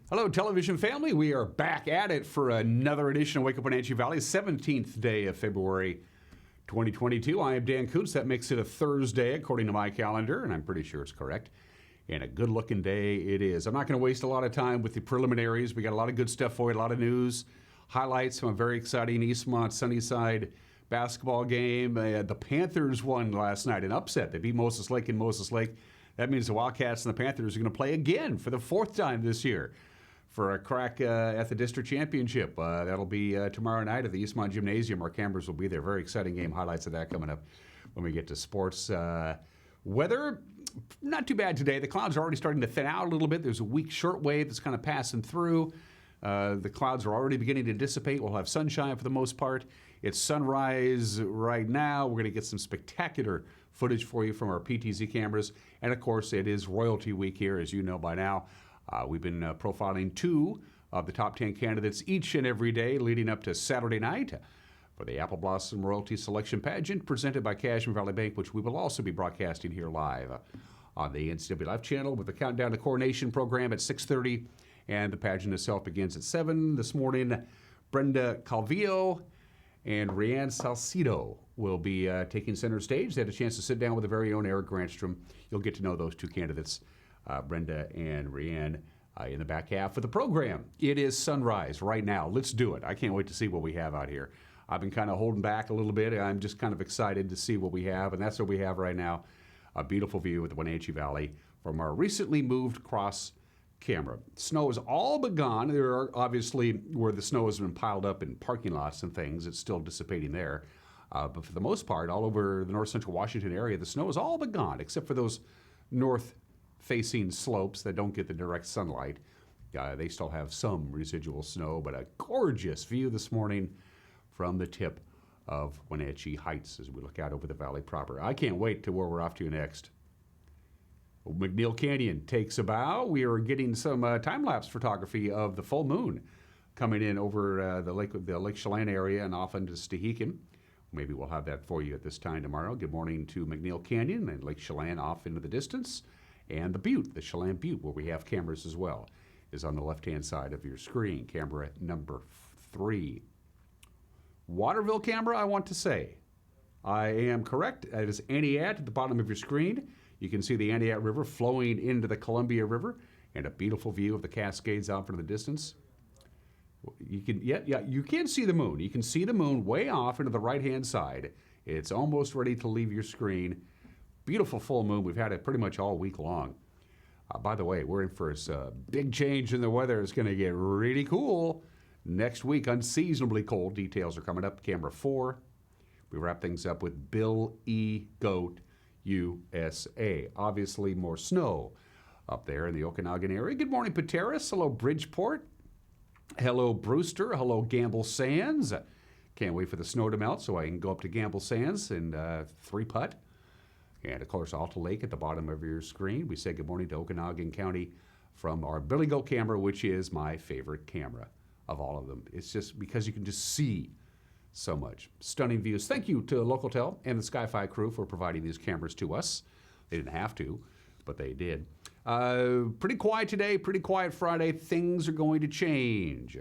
Hello, television family. We are back at it for another edition of Wake Up Wenatchee Valley, 17th day of February 2022. I am Dan Kuntz. That makes it a Thursday, according to my calendar, and I'm pretty sure it's correct. And a good-looking day it is. I'm not going to waste a lot of time with the preliminaries. We got a lot of good stuff for you, a lot of news, highlights from a very exciting Eastmont Sunnyside basketball game. The Panthers won last night, an upset. They beat Moses Lake in Moses Lake. That means the Wildcats and the Panthers are going to play again for the fourth time this year for a crack at the district championship. That'll be tomorrow night at the Eastmont Gymnasium. Our cameras will be there. Very exciting game. Highlights of that coming up when we get to sports. Weather, not too bad today. The clouds are already starting to thin out a little bit. There's a weak short wave that's kind of passing through. The clouds are already beginning to dissipate. We'll have sunshine for the most part. It's sunrise right now. We're going to get some spectacular footage for you from our PTZ cameras. And, of course, it is Royalty Week here, as you know by now. We've been profiling two of the top 10 candidates each and every day leading up to Saturday night for the Apple Blossom Royalty Selection Pageant presented by Cashmere Valley Bank, which we will also be broadcasting here live on the NCW Live channel with the Countdown to Coronation program at 6:30, and the pageant itself begins at 7 this morning. Brenda Calvillo and Rianne Salcido will be taking center stage. They had a chance to sit down with the very own Eric Grantstrom. You'll get to know those two candidates, Brenda and Rianne, in the back half of the program. It is sunrise right now. Let's do it. I can't wait to see what we have out here. I've been kind of holding back a little bit. I'm just kind of excited to see what we have, and that's what we have right now. A beautiful view of the Wenatchee Valley from our recently moved cross camera. Snow is all but gone. There are obviously where the snow has been piled up in parking lots and things. It's still dissipating there. But for the most part, all over the north central Washington area, the snow is all but gone, except for those north-facing slopes that don't get the direct sunlight. They still have some residual snow, but a gorgeous view this morning from the tip of Wenatchee Heights as we look out over the valley proper. I can't wait to where we're off to next. McNeil Canyon takes a bow. We are getting some time-lapse photography of the full moon coming in over the Lake Chelan area and off into Stehekin. Maybe we'll have that for you at this time tomorrow. Good morning to McNeil Canyon and Lake Chelan off into the distance. And the Butte, the Chelan Butte, where we have cameras as well, is on the left-hand side of your screen. Camera number 3. Waterville camera, I want to say. I am correct. It is Aniat at the bottom of your screen. You can see the Aniat River flowing into the Columbia River and a beautiful view of the Cascades out into the distance. You can, you can see the moon. You can see the moon way off into the right-hand side. It's almost ready to leave your screen. Beautiful full moon. We've had it pretty much all week long. By the way, we're in for a big change in the weather. It's going to get really cool next week. Unseasonably cold. Details are coming up. Camera 4. We wrap things up with Bill E. Goat, USA. Obviously, more snow up there in the Okanagan area. Good morning, Pateris. Hello, Bridgeport. Hello, Brewster. Hello, Gamble Sands. Can't wait for the snow to melt so I can go up to Gamble Sands and 3-putt. And, of course, Alta Lake at the bottom of your screen. We say good morning to Okanagan County from our Billy Goat camera, which is my favorite camera of all of them. It's just because you can just see so much. Stunning views. Thank you to Localtel and the Sky-Fi crew for providing these cameras to us. They didn't have to, but they did. Pretty quiet today, pretty quiet Friday. Things are going to change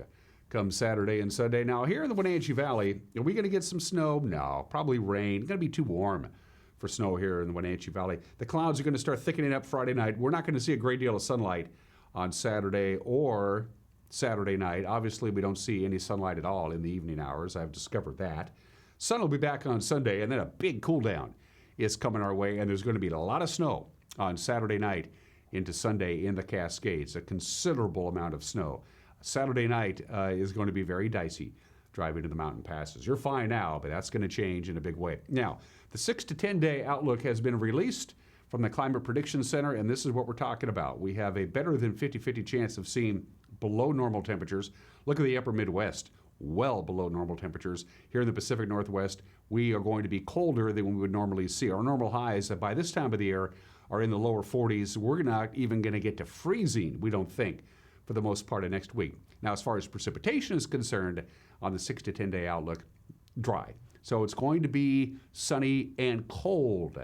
come Saturday and Sunday. Now, here in the Wenatchee Valley, are we going to get some snow? No, probably rain. It's going to be too warm for snow here in the Wenatchee Valley. The clouds are going to start thickening up Friday night. We're not going to see a great deal of sunlight on Saturday or Saturday night. Obviously, we don't see any sunlight at all in the evening hours. I've discovered that. Sun will be back on Sunday, and then a big cool down is coming our way, and there's going to be a lot of snow on Saturday night into Sunday in the Cascades, a considerable amount of snow. Saturday night is going to be very dicey driving to the mountain passes. You're fine now, but that's going to change in a big way. Now, the 6 to 10 day outlook has been released from the Climate Prediction Center, and this is what we're talking about. We have a better than 50-50 chance of seeing below normal temperatures. Look at the upper Midwest, well below normal temperatures. Here in the Pacific Northwest, we are going to be colder than we would normally see. Our normal highs by this time of the year are in the lower 40s. We're not even going to get to freezing, we don't think, for the most part of next week. Now, as far as precipitation is concerned, on the 6 to 10 day outlook, dry. So it's going to be sunny and cold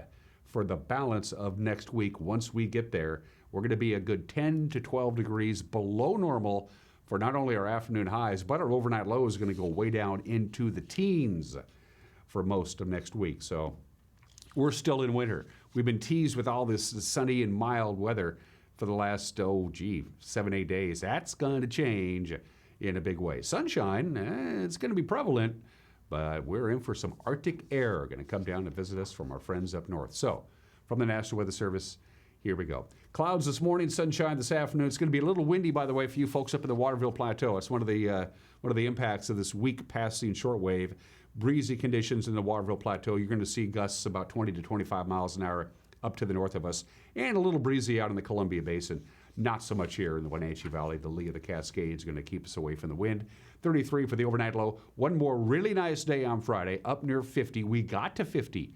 for the balance of next week. Once we get there, we're going to be a good 10 to 12 degrees below normal for not only our afternoon highs, but our overnight low is going to go way down into the teens for most of next week. So we're still in winter. We've been teased with all this sunny and mild weather for the last, 7, 8 days. That's going to change in a big way. Sunshine, it's going to be prevalent, but we're in for some Arctic air going to come down to visit us from our friends up north. So from the National Weather Service, here we go. Clouds this morning, sunshine this afternoon. It's going to be a little windy, by the way, for you folks up in the Waterville Plateau. It's one of the impacts of this weak passing shortwave. Breezy conditions in the Waterville Plateau. You're going to see gusts about 20 to 25 miles an hour up to the north of us, and a little breezy out in the Columbia Basin. Not so much here in the Wenatchee Valley. The lee of the Cascades is going to keep us away from the wind. 33 for the overnight low. One more really nice day on Friday, up near 50. We got to 50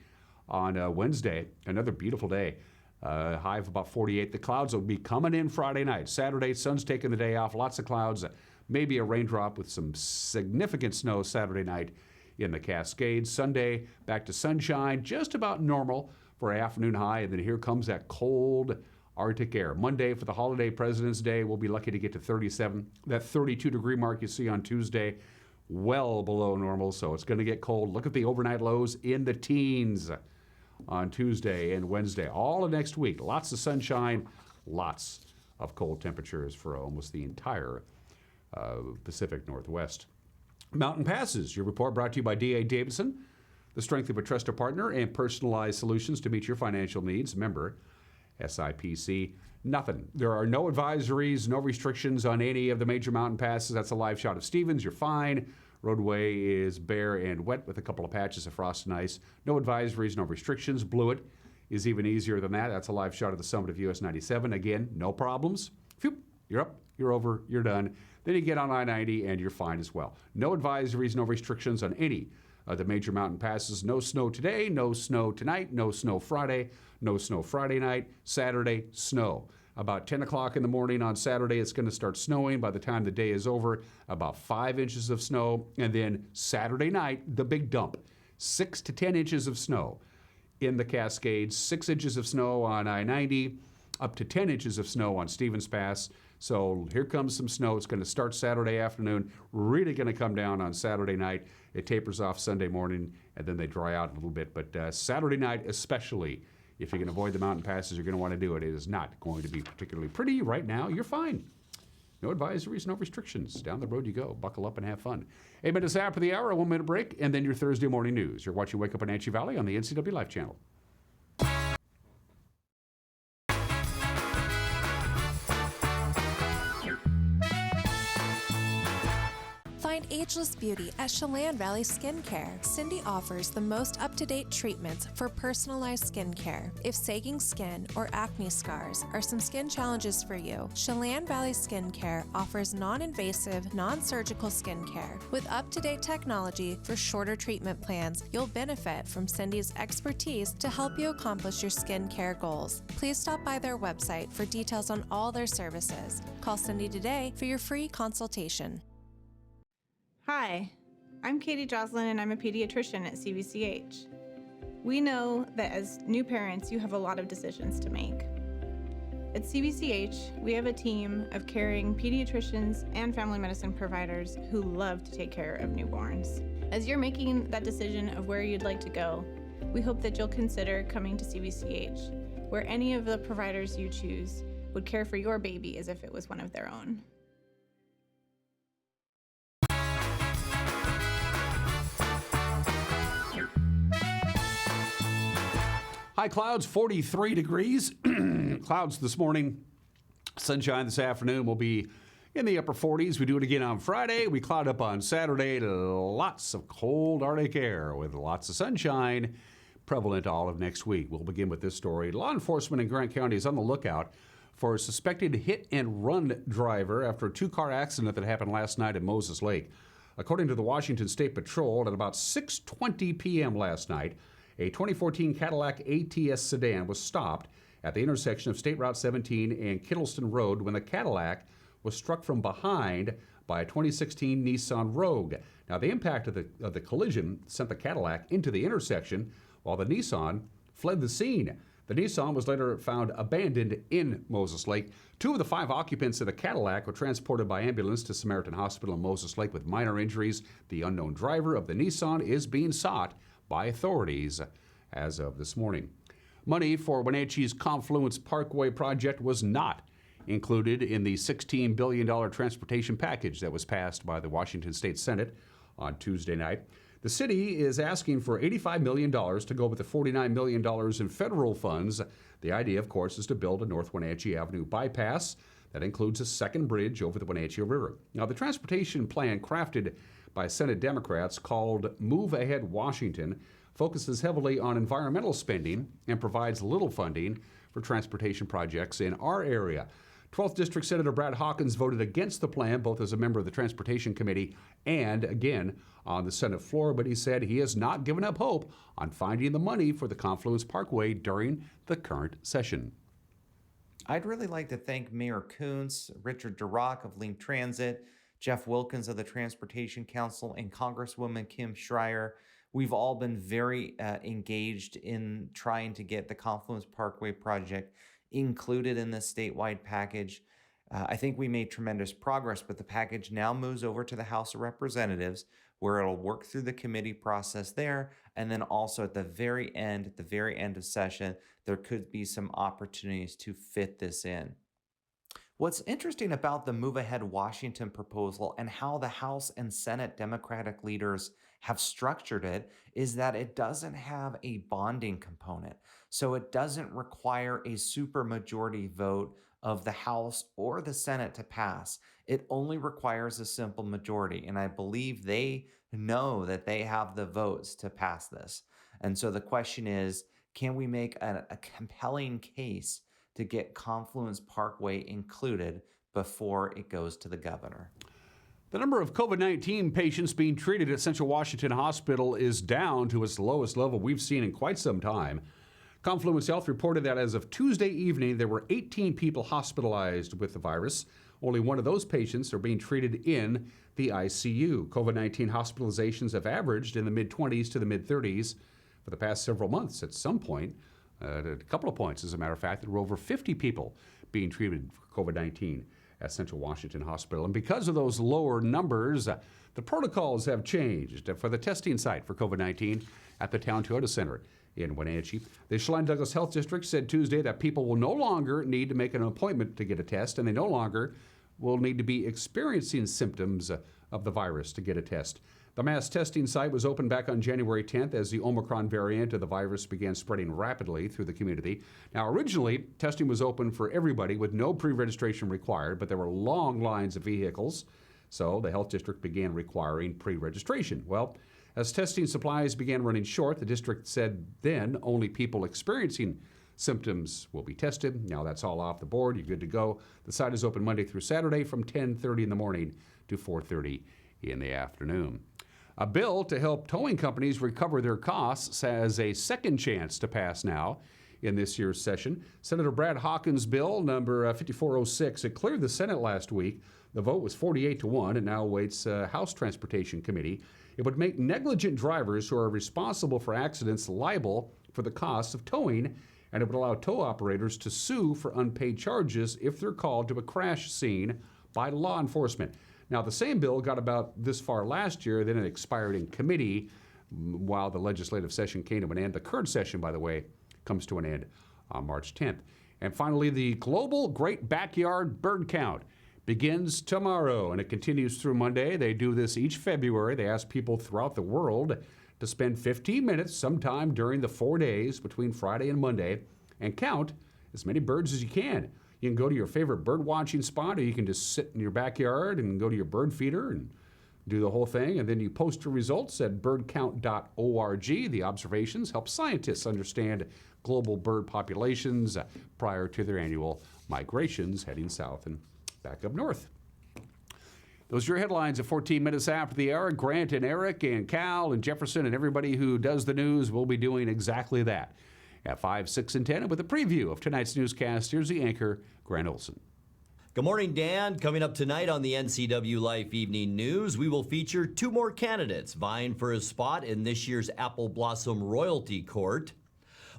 on Wednesday. Another beautiful day. High of about 48. The clouds will be coming in Friday night. Saturday, sun's taking the day off. Lots of clouds. Maybe a raindrop with some significant snow Saturday night in the Cascades. Sunday, back to sunshine, just about normal for an afternoon high. And then here comes that cold Arctic air. Monday for the holiday, President's Day, we'll be lucky to get to 37. That 32-degree mark you see on Tuesday, well below normal, so it's going to get cold. Look at the overnight lows in the teens on Tuesday and Wednesday. All of next week, lots of sunshine, lots of cold temperatures for almost the entire Pacific Northwest. Mountain Passes, your report brought to you by D.A. Davidson, the strength of a trusted partner and personalized solutions to meet your financial needs. Member SIPC. Nothing. There are no advisories, no restrictions on any of the major mountain passes. That's a live shot of Stevens. You're fine. Roadway is bare and wet with a couple of patches of frost and ice. No advisories, no restrictions. Blewett is even easier than that. That's a live shot of the summit of US 97. Again, no problems. Phew, you're up, you're over, you're done. Then you get on I-90 and you're fine as well. No advisories, no restrictions on any of the major mountain passes. No snow today, no snow tonight, no snow Friday, no snow Friday night. Saturday, snow. About 10 o'clock in the morning on Saturday, it's going to start snowing. By the time the day is over, about 5 inches of snow. And then Saturday night, the big dump, 6 to 10 inches of snow in the Cascades, 6 inches of snow on I-90, up to 10 inches of snow on Stevens Pass. So here comes some snow. It's going to start Saturday afternoon, really going to come down on Saturday night. It tapers off Sunday morning, and then they dry out a little bit. But Saturday night especially, if you can avoid the mountain passes, you're going to want to do it. It is not going to be particularly pretty right now. You're fine. No advisories, no restrictions. Down the road you go. Buckle up and have fun. 8 minutes after the hour, a 1 minute break, and then your Thursday morning news. You're watching Wake Up in Wenatchee Valley on the NCW Life Channel. Find ageless beauty at Chelan Valley Skincare. Cindy offers the most up-to-date treatments for personalized skincare. If sagging skin or acne scars are some skin challenges for you, Chelan Valley Skincare offers non-invasive, non-surgical skincare. With up-to-date technology for shorter treatment plans, you'll benefit from Cindy's expertise to help you accomplish your skincare goals. Please stop by their website for details on all their services. Call Cindy today for your free consultation. Hi, I'm Katie Joslin and I'm a pediatrician at CVCH. We know that as new parents, you have a lot of decisions to make. At CVCH, we have a team of caring pediatricians and family medicine providers who love to take care of newborns. As you're making that decision of where you'd like to go, we hope that you'll consider coming to CVCH, where any of the providers you choose would care for your baby as if it was one of their own. High clouds, 43 degrees. Clouds this morning. Sunshine this afternoon will be in the upper 40s. We do it again on Friday. We cloud up on Saturday. Lots of cold Arctic air with lots of sunshine prevalent all of next week. We'll begin with this story. Law enforcement in Grant County is on the lookout for a suspected hit-and-run driver after a two-car accident that happened last night at Moses Lake. According to the Washington State Patrol, at about 6:20 p.m. last night, a 2014 Cadillac ATS sedan was stopped at the intersection of State Route 17 and Kittleston Road when the Cadillac was struck from behind by a 2016 Nissan Rogue. Now, the impact of the collision sent the Cadillac into the intersection while the Nissan fled the scene. The Nissan was later found abandoned in Moses Lake. 2 of the 5 occupants of the Cadillac were transported by ambulance to Samaritan Hospital in Moses Lake with minor injuries. The unknown driver of the Nissan is being sought by authorities as of this morning. Money for Wenatchee's Confluence Parkway project was not included in the $16 billion transportation package that was passed by the Washington State Senate on Tuesday night. The city is asking for $85 million to go with the $49 million in federal funds. The idea, of course, is to build a North Wenatchee Avenue bypass that includes a second bridge over the Wenatchee River. Now, the transportation plan crafted by Senate Democrats called Move Ahead Washington focuses heavily on environmental spending and provides little funding for transportation projects in our area. 12th District Senator Brad Hawkins voted against the plan, both as a member of the Transportation Committee and, again, on the Senate floor, but he said he has not given up hope on finding the money for the Confluence Parkway during the current session. I'd really like to thank Mayor Kuntz, Richard DeRock of Link Transit, Jeff Wilkins of the Transportation Council, and Congresswoman Kim Schreier. We've all been very engaged in trying to get the Confluence Parkway project included in this statewide package. I think we made tremendous progress, but the package now moves over to the House of Representatives, where it'll work through the committee process there, and then also at the very end of session, there could be some opportunities to fit this in. What's interesting about the Move Ahead Washington proposal and how the House and Senate Democratic leaders have structured it is that it doesn't have a bonding component. So it doesn't require a supermajority vote of the House or the Senate to pass. It only requires a simple majority. And I believe they know that they have the votes to pass this. And so the question is, can we make a compelling case to get Confluence Parkway included before it goes to the governor? The number of COVID-19 patients being treated at Central Washington Hospital is down to its lowest level we've seen in quite some time. Confluence Health reported that as of Tuesday evening, there were 18 people hospitalized with the virus. Only one of those patients are being treated in the ICU. COVID-19 hospitalizations have averaged in the mid-20s to the mid-30s for the past several months. At some point, a couple of points, as a matter of fact, there were over 50 people being treated for COVID-19 at Central Washington Hospital. And because of those lower numbers, the protocols have changed for the testing site for COVID-19 at the Town Toyota Center in Wenatchee. The Chelan Douglas Health District said Tuesday that people will no longer need to make an appointment to get a test, and they no longer will need to be experiencing symptoms of the virus to get a test. The mass testing site was opened back on January 10th as the Omicron variant of the virus began spreading rapidly through the community. Now, originally, testing was open for everybody with no pre-registration required, but there were long lines of vehicles, so the health district began requiring pre-registration. Well, as testing supplies began running short, the district said then only people experiencing symptoms will be tested. Now that's all off the board. You're good to go. The site is open Monday through Saturday from 10:30 in the morning to 4:30 in the afternoon. A bill to help towing companies recover their costs has a second chance to pass now in this year's session. Senator Brad Hawkins' bill, number 5406, it cleared the Senate last week. The vote was 48-1 and now awaits House Transportation Committee. It would make negligent drivers who are responsible for accidents liable for the costs of towing, and it would allow tow operators to sue for unpaid charges if they're called to a crash scene by law enforcement. Now, the same bill got about this far last year, then it expired in committee while the legislative session came to an end. The current session, by the way, comes to an end on March 10th. And finally, the Global Great Backyard Bird Count begins tomorrow, and it continues through Monday. They do this each February. They ask people throughout the world to spend 15 minutes sometime during the 4 days between Friday and Monday and count as many birds as you can. You can go to your favorite bird watching spot, or you can just sit in your backyard and go to your bird feeder and do the whole thing. And then you post your results at birdcount.org. The observations help scientists understand global bird populations prior to their annual migrations heading south and back up north. Those are your headlines at 14 minutes after the hour. Grant and Eric and Cal and Jefferson and everybody who does the news will be doing exactly that. At 5, 6, and 10, and with a preview of tonight's newscast, here's the anchor, Grant Olson. Good morning, Dan. Coming up tonight on the NCW Life Evening News, we will feature 2 more candidates vying for a spot in this year's Apple Blossom Royalty Court.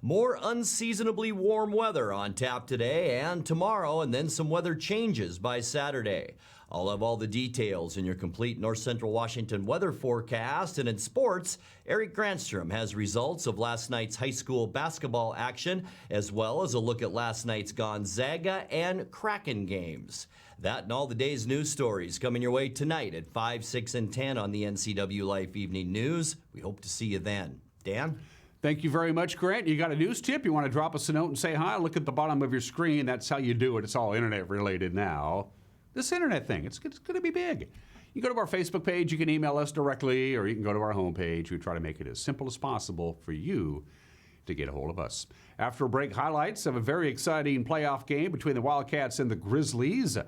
More unseasonably warm weather on tap today and tomorrow, and then some weather changes by Saturday. I'll have all the details in your complete North Central Washington weather forecast. And in sports, Eric Granstrom has results of last night's high school basketball action, as well as a look at last night's Gonzaga and Kraken games. That and all the day's news stories coming your way tonight at 5, 6, and 10 on the NCW Life Evening News. We hope to see you then. Dan? Thank you very much, Grant. You got a news tip? You want to drop us a note and say hi? Look at the bottom of your screen. That's how you do it. It's all internet related now. This internet thing, it's going to be big. You go to our Facebook page, you can email us directly, or you can go to our homepage. We try to make it as simple as possible for you to get a hold of us. After a break, highlights of a very exciting playoff game between the Wildcats and the Grizzlies.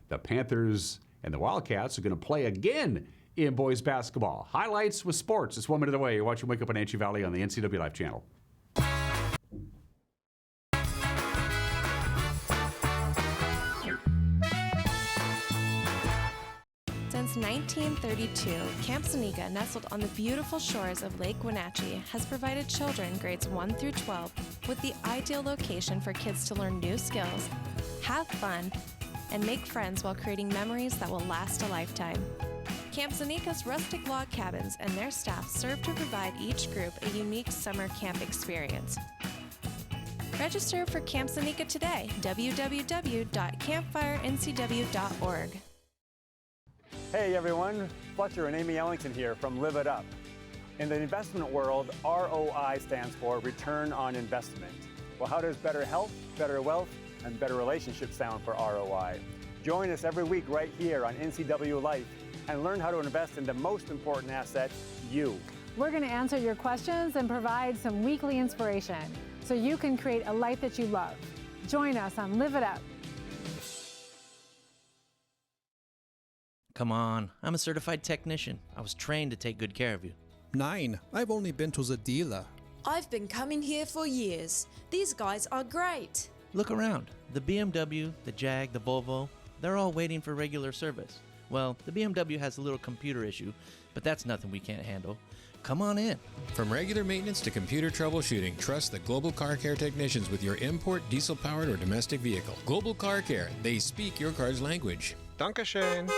The Panthers and the Wildcats are going to play again in boys basketball. Highlights with sports. It's 1 minute away. You're watching Wake Up Wenatchee Valley on the NCW Life channel. Since 1932, Camp Seneca, nestled on the beautiful shores of Lake Wenatchee, has provided children grades 1 through 12 with the ideal location for kids to learn new skills, have fun, and make friends while creating memories that will last a lifetime. Camp Seneca's rustic log cabins and their staff serve to provide each group a unique summer camp experience. Register for Camp Seneca today, www.campfirencw.org. Hey everyone, Fletcher and Amy Ellington here from Live It Up. In the investment world, ROI stands for Return on Investment. Well, how does better health, better wealth, and better relationships sound for ROI? Join us every week right here on NCW Life and learn how to invest in the most important asset, you. We're going to answer your questions and provide some weekly inspiration so you can create a life that you love. Join us on Live It Up. Come on, I'm a certified technician. I was trained to take good care of you. 9. I've only been to the dealer. I've been coming here for years. These guys are great. Look around. The BMW, the Jag, the Volvo, they're all waiting for regular service. Well, the BMW has a little computer issue, but that's nothing we can't handle. Come on in. From regular maintenance to computer troubleshooting, trust the Global Car Care technicians with your import, diesel-powered, or domestic vehicle. Global Car Care. They speak your car's language. Dankeschön.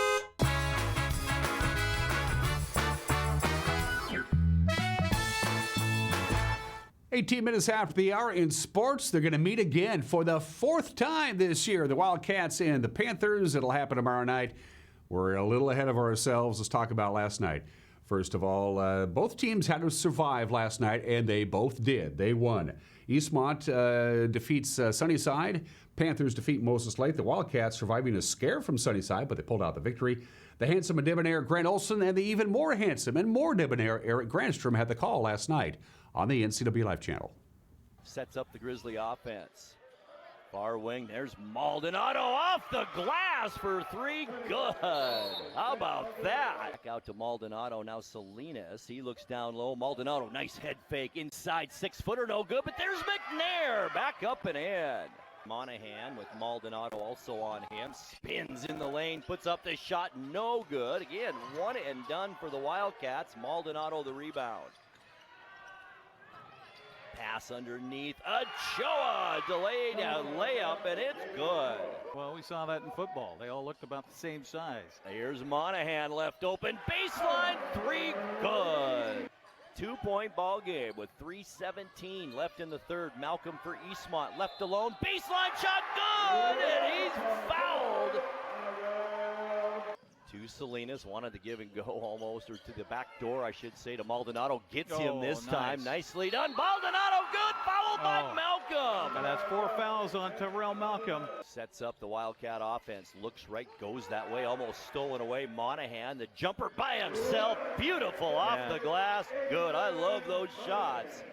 18 minutes after the hour in sports, they're going to meet again for the 4th time this year. The Wildcats and the Panthers. It'll happen tomorrow night. We're a little ahead of ourselves. Let's talk about last night. First of all, both teams had to survive last night, and they both did. They won. Eastmont defeats Sunnyside. Panthers defeat Moses Lake. The Wildcats surviving a scare from Sunnyside, but they pulled out the victory. The handsome and debonair Grant Olson and the even more handsome and more debonair Eric Granstrom had the call last night on the NCW Life channel. Sets up the Grizzly offense. Far wing, there's Maldonado off the glass for 3. Good. How about that? Back out to Maldonado, now Salinas. He looks down low. Maldonado, nice head fake. Inside 6-footer, no good, but there's McNair. Back up and in. Monahan with Maldonado also on him. Spins in the lane, puts up the shot, no good. Again, one and done for the Wildcats. Maldonado the rebound. Pass underneath. Ochoa delayed a layup, and it's good. Well, we saw that in football. They all looked about the same size. Here's Monahan left open. Baseline 3, good. 2-point ball game with 3:17 left in the third. Malcolm for Eastmont, left alone. Baseline shot, good, and he's fouled. To Salinas, wanted to give and go almost, or to the back door, I should say, to Maldonado. Gets him this time. Nicely done. Maldonado, good, fouled by Malcolm. And that's 4 fouls on Terrell Malcolm. Sets up the Wildcat offense. Looks right, goes that way, almost stolen away. Monahan, the jumper by himself. Beautiful off the glass. Good, I love those shots.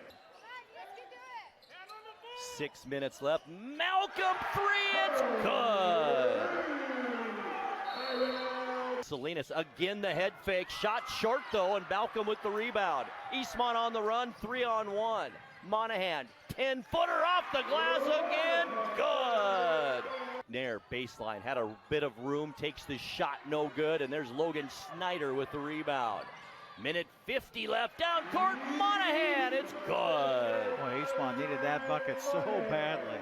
6 minutes left. Malcolm 3, it's good. Salinas again, the head fake, shot short though, and Malcolm with the rebound. Eastmont on the run, 3-on-1. Monahan, 10-footer off the glass again, good. Nair, baseline, had a bit of room, takes the shot, no good, and there's Logan Snyder with the rebound. Minute 50 left, down court, Monahan, it's good. Boy, Eastmont needed that bucket so badly.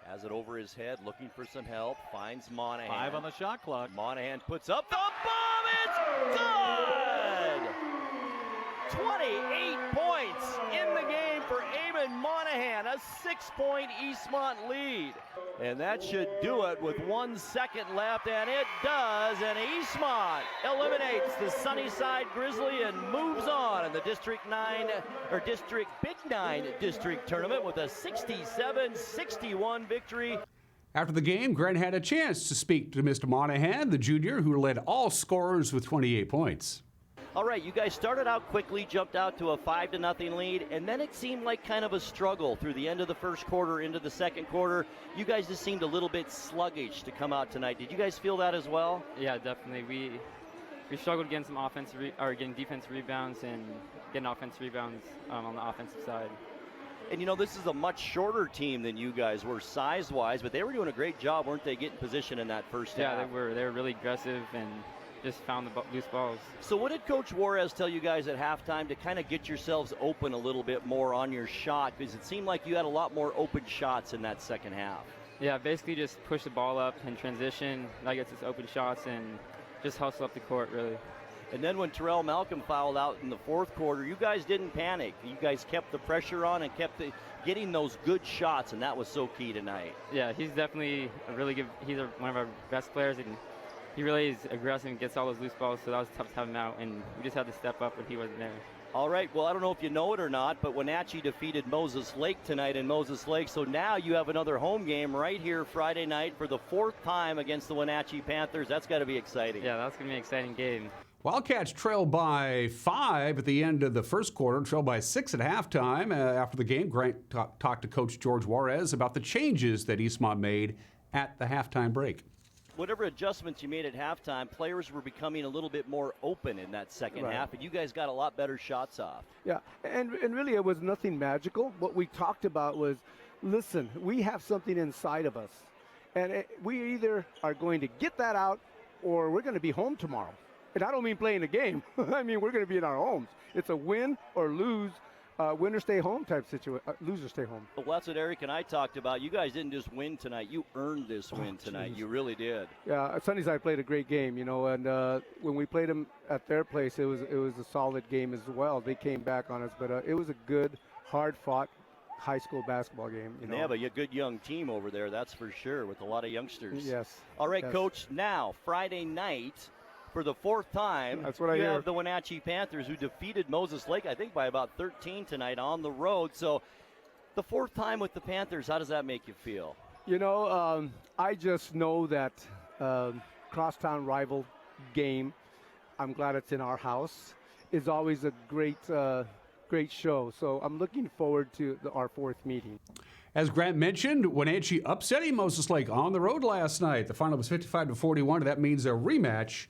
Has it over his head, looking for some help, finds Monahan. 5 on the shot clock. Monahan puts up the bomb, it's good! 28 points in the game for Eamon Monahan, a 6-point Eastmont lead. And that should do it with 1 second left, and it does, and Eastmont eliminates the Sunnyside Grizzly and moves on in the District Big 9 District Tournament with a 67-61 victory. After the game, Grant had a chance to speak to Mr. Monahan, the junior, who led all scorers with 28 points. All right, you guys started out quickly, jumped out to a 5-0 lead, and then it seemed like kind of a struggle through the end of the first quarter into the second quarter. You guys just seemed a little bit sluggish to come out tonight. Did you guys feel that as well? Yeah, definitely. We struggled getting some getting defensive rebounds and getting offensive rebounds on the offensive side. And you know, this is a much shorter team than you guys were size-wise, but they were doing a great job, weren't they, getting position in that first half? Yeah, they were really aggressive and just found the loose balls. So what did Coach Juarez tell you guys at halftime to kind of get yourselves open a little bit more on your shot? Because it seemed like you had a lot more open shots in that second half. Yeah, basically just push the ball up and transition. That gets us open shots and just hustle up the court, really. And then when Terrell Malcolm fouled out in the fourth quarter, you guys didn't panic. You guys kept the pressure on and kept getting those good shots, and that was so key tonight. Yeah, he's definitely he's one of our best players, and he really is aggressive and gets all those loose balls, so that was tough to have him out, and we just had to step up when he wasn't there. All right, well, I don't know if you know it or not, but Wenatchee defeated Moses Lake tonight in Moses Lake, so now you have another home game right here Friday night for the 4th time against the Wenatchee Panthers. That's got to be exciting. Yeah, that's going to be an exciting game. Wildcats trailed by 5 at the end of the first quarter, trailed by 6 at halftime. After the game, Grant talked to Coach George Juarez about the changes that Eastmont made at the halftime break. Whatever adjustments you made at halftime, players were becoming a little bit more open in that second half, and you guys got a lot better shots off. Yeah, and really it was nothing magical. What we talked about was, listen, we have something inside of us, and we either are going to get that out or we're going to be home tomorrow. And I don't mean playing a game. I mean, we're going to be in our homes. It's a win or lose. Winner stay home type situation. Loser stay home. Well, that's what Eric and I talked about. You guys didn't just win tonight. You earned this win tonight. Geez. You really did. Yeah, Sunnyside played a great game, you know, and when we played them at their place, it was a solid game as well. They came back on us, but it was a good, hard-fought high school basketball game. You know? They have a good young team over there, that's for sure, with a lot of youngsters. Yes. All right, yes. Coach, now, Friday night, for the 4th time, that's what I hear. Have the Wenatchee Panthers, who defeated Moses Lake, I think, by about 13 tonight on the road. So the 4th time with the Panthers, how does that make you feel? You know, I just know that crosstown rival game, I'm glad it's in our house, is always a great show. So I'm looking forward to our 4th meeting. As Grant mentioned, Wenatchee upsetting Moses Lake on the road last night. The final was 55-41, and that means a rematch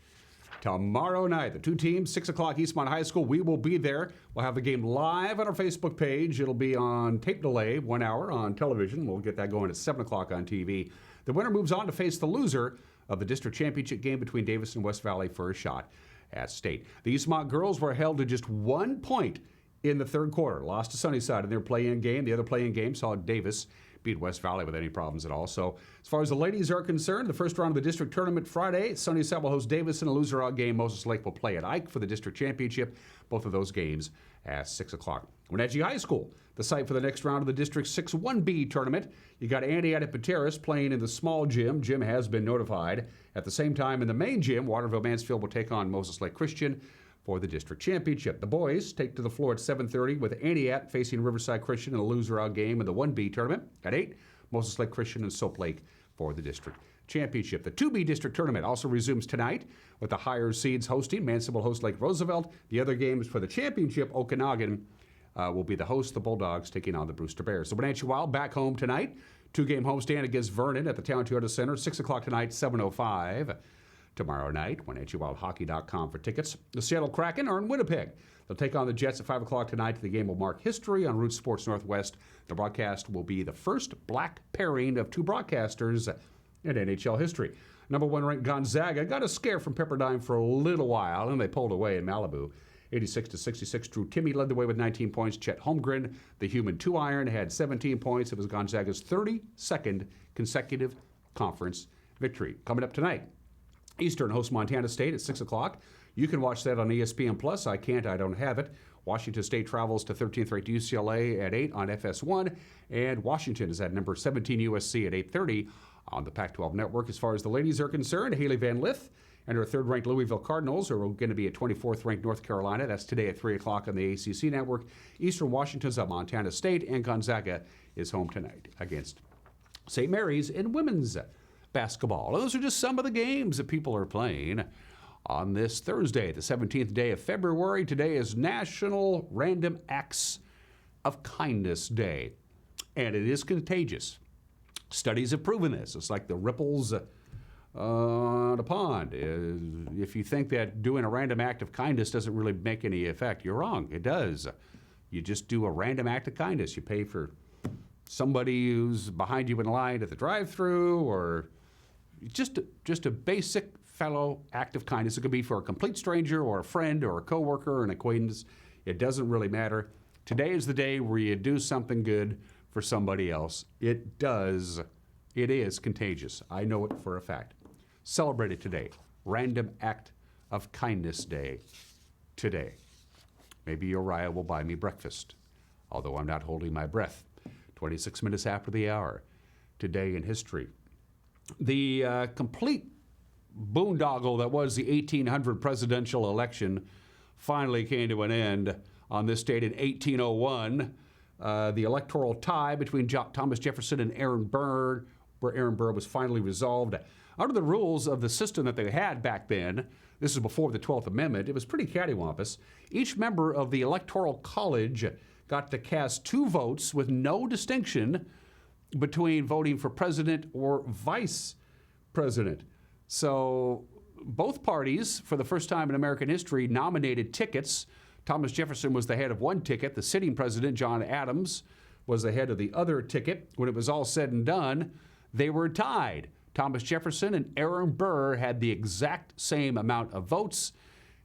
tomorrow night. The two teams, 6 o'clock, Eastmont High School. We will be there. We'll have the game live on our Facebook page. It'll be on tape delay, 1 hour on television. We'll get that going at 7 o'clock on TV. The winner moves on to face the loser of the district championship game between Davis and West Valley for a shot at state. The Eastmont girls were held to just 1 point in the third quarter. Lost to Sunnyside in their play-in game. The other play-in game saw Davis beat West Valley with any problems at all. So as far as the ladies are concerned, the first round of the district tournament Friday, Sunnyside will host Davis in a loser-out game. Moses Lake will play at Ike for the district championship. Both of those games at 6 o'clock. Wenatchee High School, the site for the next round of the District 6-1B tournament. You got Andy at Pateris playing in the small gym. Jim has been notified. At the same time, in the main gym, Waterville Mansfield will take on Moses Lake Christian for the district championship. The boys take to the floor at 7:30 with Antioch facing Riverside Christian in a loser-out game in the 1B tournament. At 8, Moses Lake Christian and Soap Lake for the district championship. The 2B district tournament also resumes tonight with the higher seeds hosting. Manson will host Lake Roosevelt. The other games for the championship, Okanagan will be the host. The Bulldogs taking on the Brewster Bears. The Wenatchee Wild back home tonight. 2-game homestand against Vernon at the Town Toyota Center. 6 o'clock tonight, 7:05. Tomorrow night, WenatcheeWildHockey.com for tickets. The Seattle Kraken are in Winnipeg. They'll take on the Jets at 5 o'clock tonight. The game will mark history on Root Sports Northwest. The broadcast will be the first black pairing of two broadcasters in NHL history. Number 1 ranked Gonzaga got a scare from Pepperdine for a little while, and they pulled away in Malibu 86-66. Drew Timme led the way with 19 points. Chet Holmgren, the human 2-iron, had 17 points. It was Gonzaga's 32nd consecutive conference victory. Coming up tonight, Eastern hosts Montana State at 6 o'clock. You can watch that on ESPN+. I can't. I don't have it. Washington State travels to 13th-ranked UCLA at 8 on FS1. And Washington is at number 17 USC at 8:30 on the Pac-12 network. As far as the ladies are concerned, Haley Van Lith and her 3rd-ranked Louisville Cardinals are going to be at 24th-ranked North Carolina. That's today at 3 o'clock on the ACC network. Eastern Washington's at Montana State, and Gonzaga is home tonight against St. Mary's in women's basketball. Those are just some of the games that people are playing on this Thursday, the 17th day of February. Today is National Random Acts of Kindness Day, and it is contagious. Studies have proven this. It's like the ripples on a pond. If you think that doing a random act of kindness doesn't really make any effect, you're wrong. It does. You just do a random act of kindness. You pay for somebody who's behind you in line at the drive-thru, or just a basic fellow act of kindness. It could be for a complete stranger or a friend or a coworker or an acquaintance. It doesn't really matter. Today is the day where you do something good for somebody else. It is contagious. I know it for a fact. Celebrate it today. Random Act of Kindness Day today. Maybe Uriah will buy me breakfast, although I'm not holding my breath. 26 minutes after the hour. Today in history. The complete boondoggle that was the 1800 presidential election finally came to an end on this date in 1801. The electoral tie between Thomas Jefferson and Aaron Burr, where Aaron Burr was finally resolved. Under the rules of the system that they had back then, this is before the 12th Amendment, it was pretty cattywampus. Each member of the Electoral College got to cast 2 votes with no distinction between voting for president or vice president. So both parties, for the first time in American history, nominated tickets. Thomas Jefferson was the head of one ticket. The sitting president, John Adams, was the head of the other ticket. When it was all said and done, they were tied. Thomas Jefferson and Aaron Burr had the exact same amount of votes.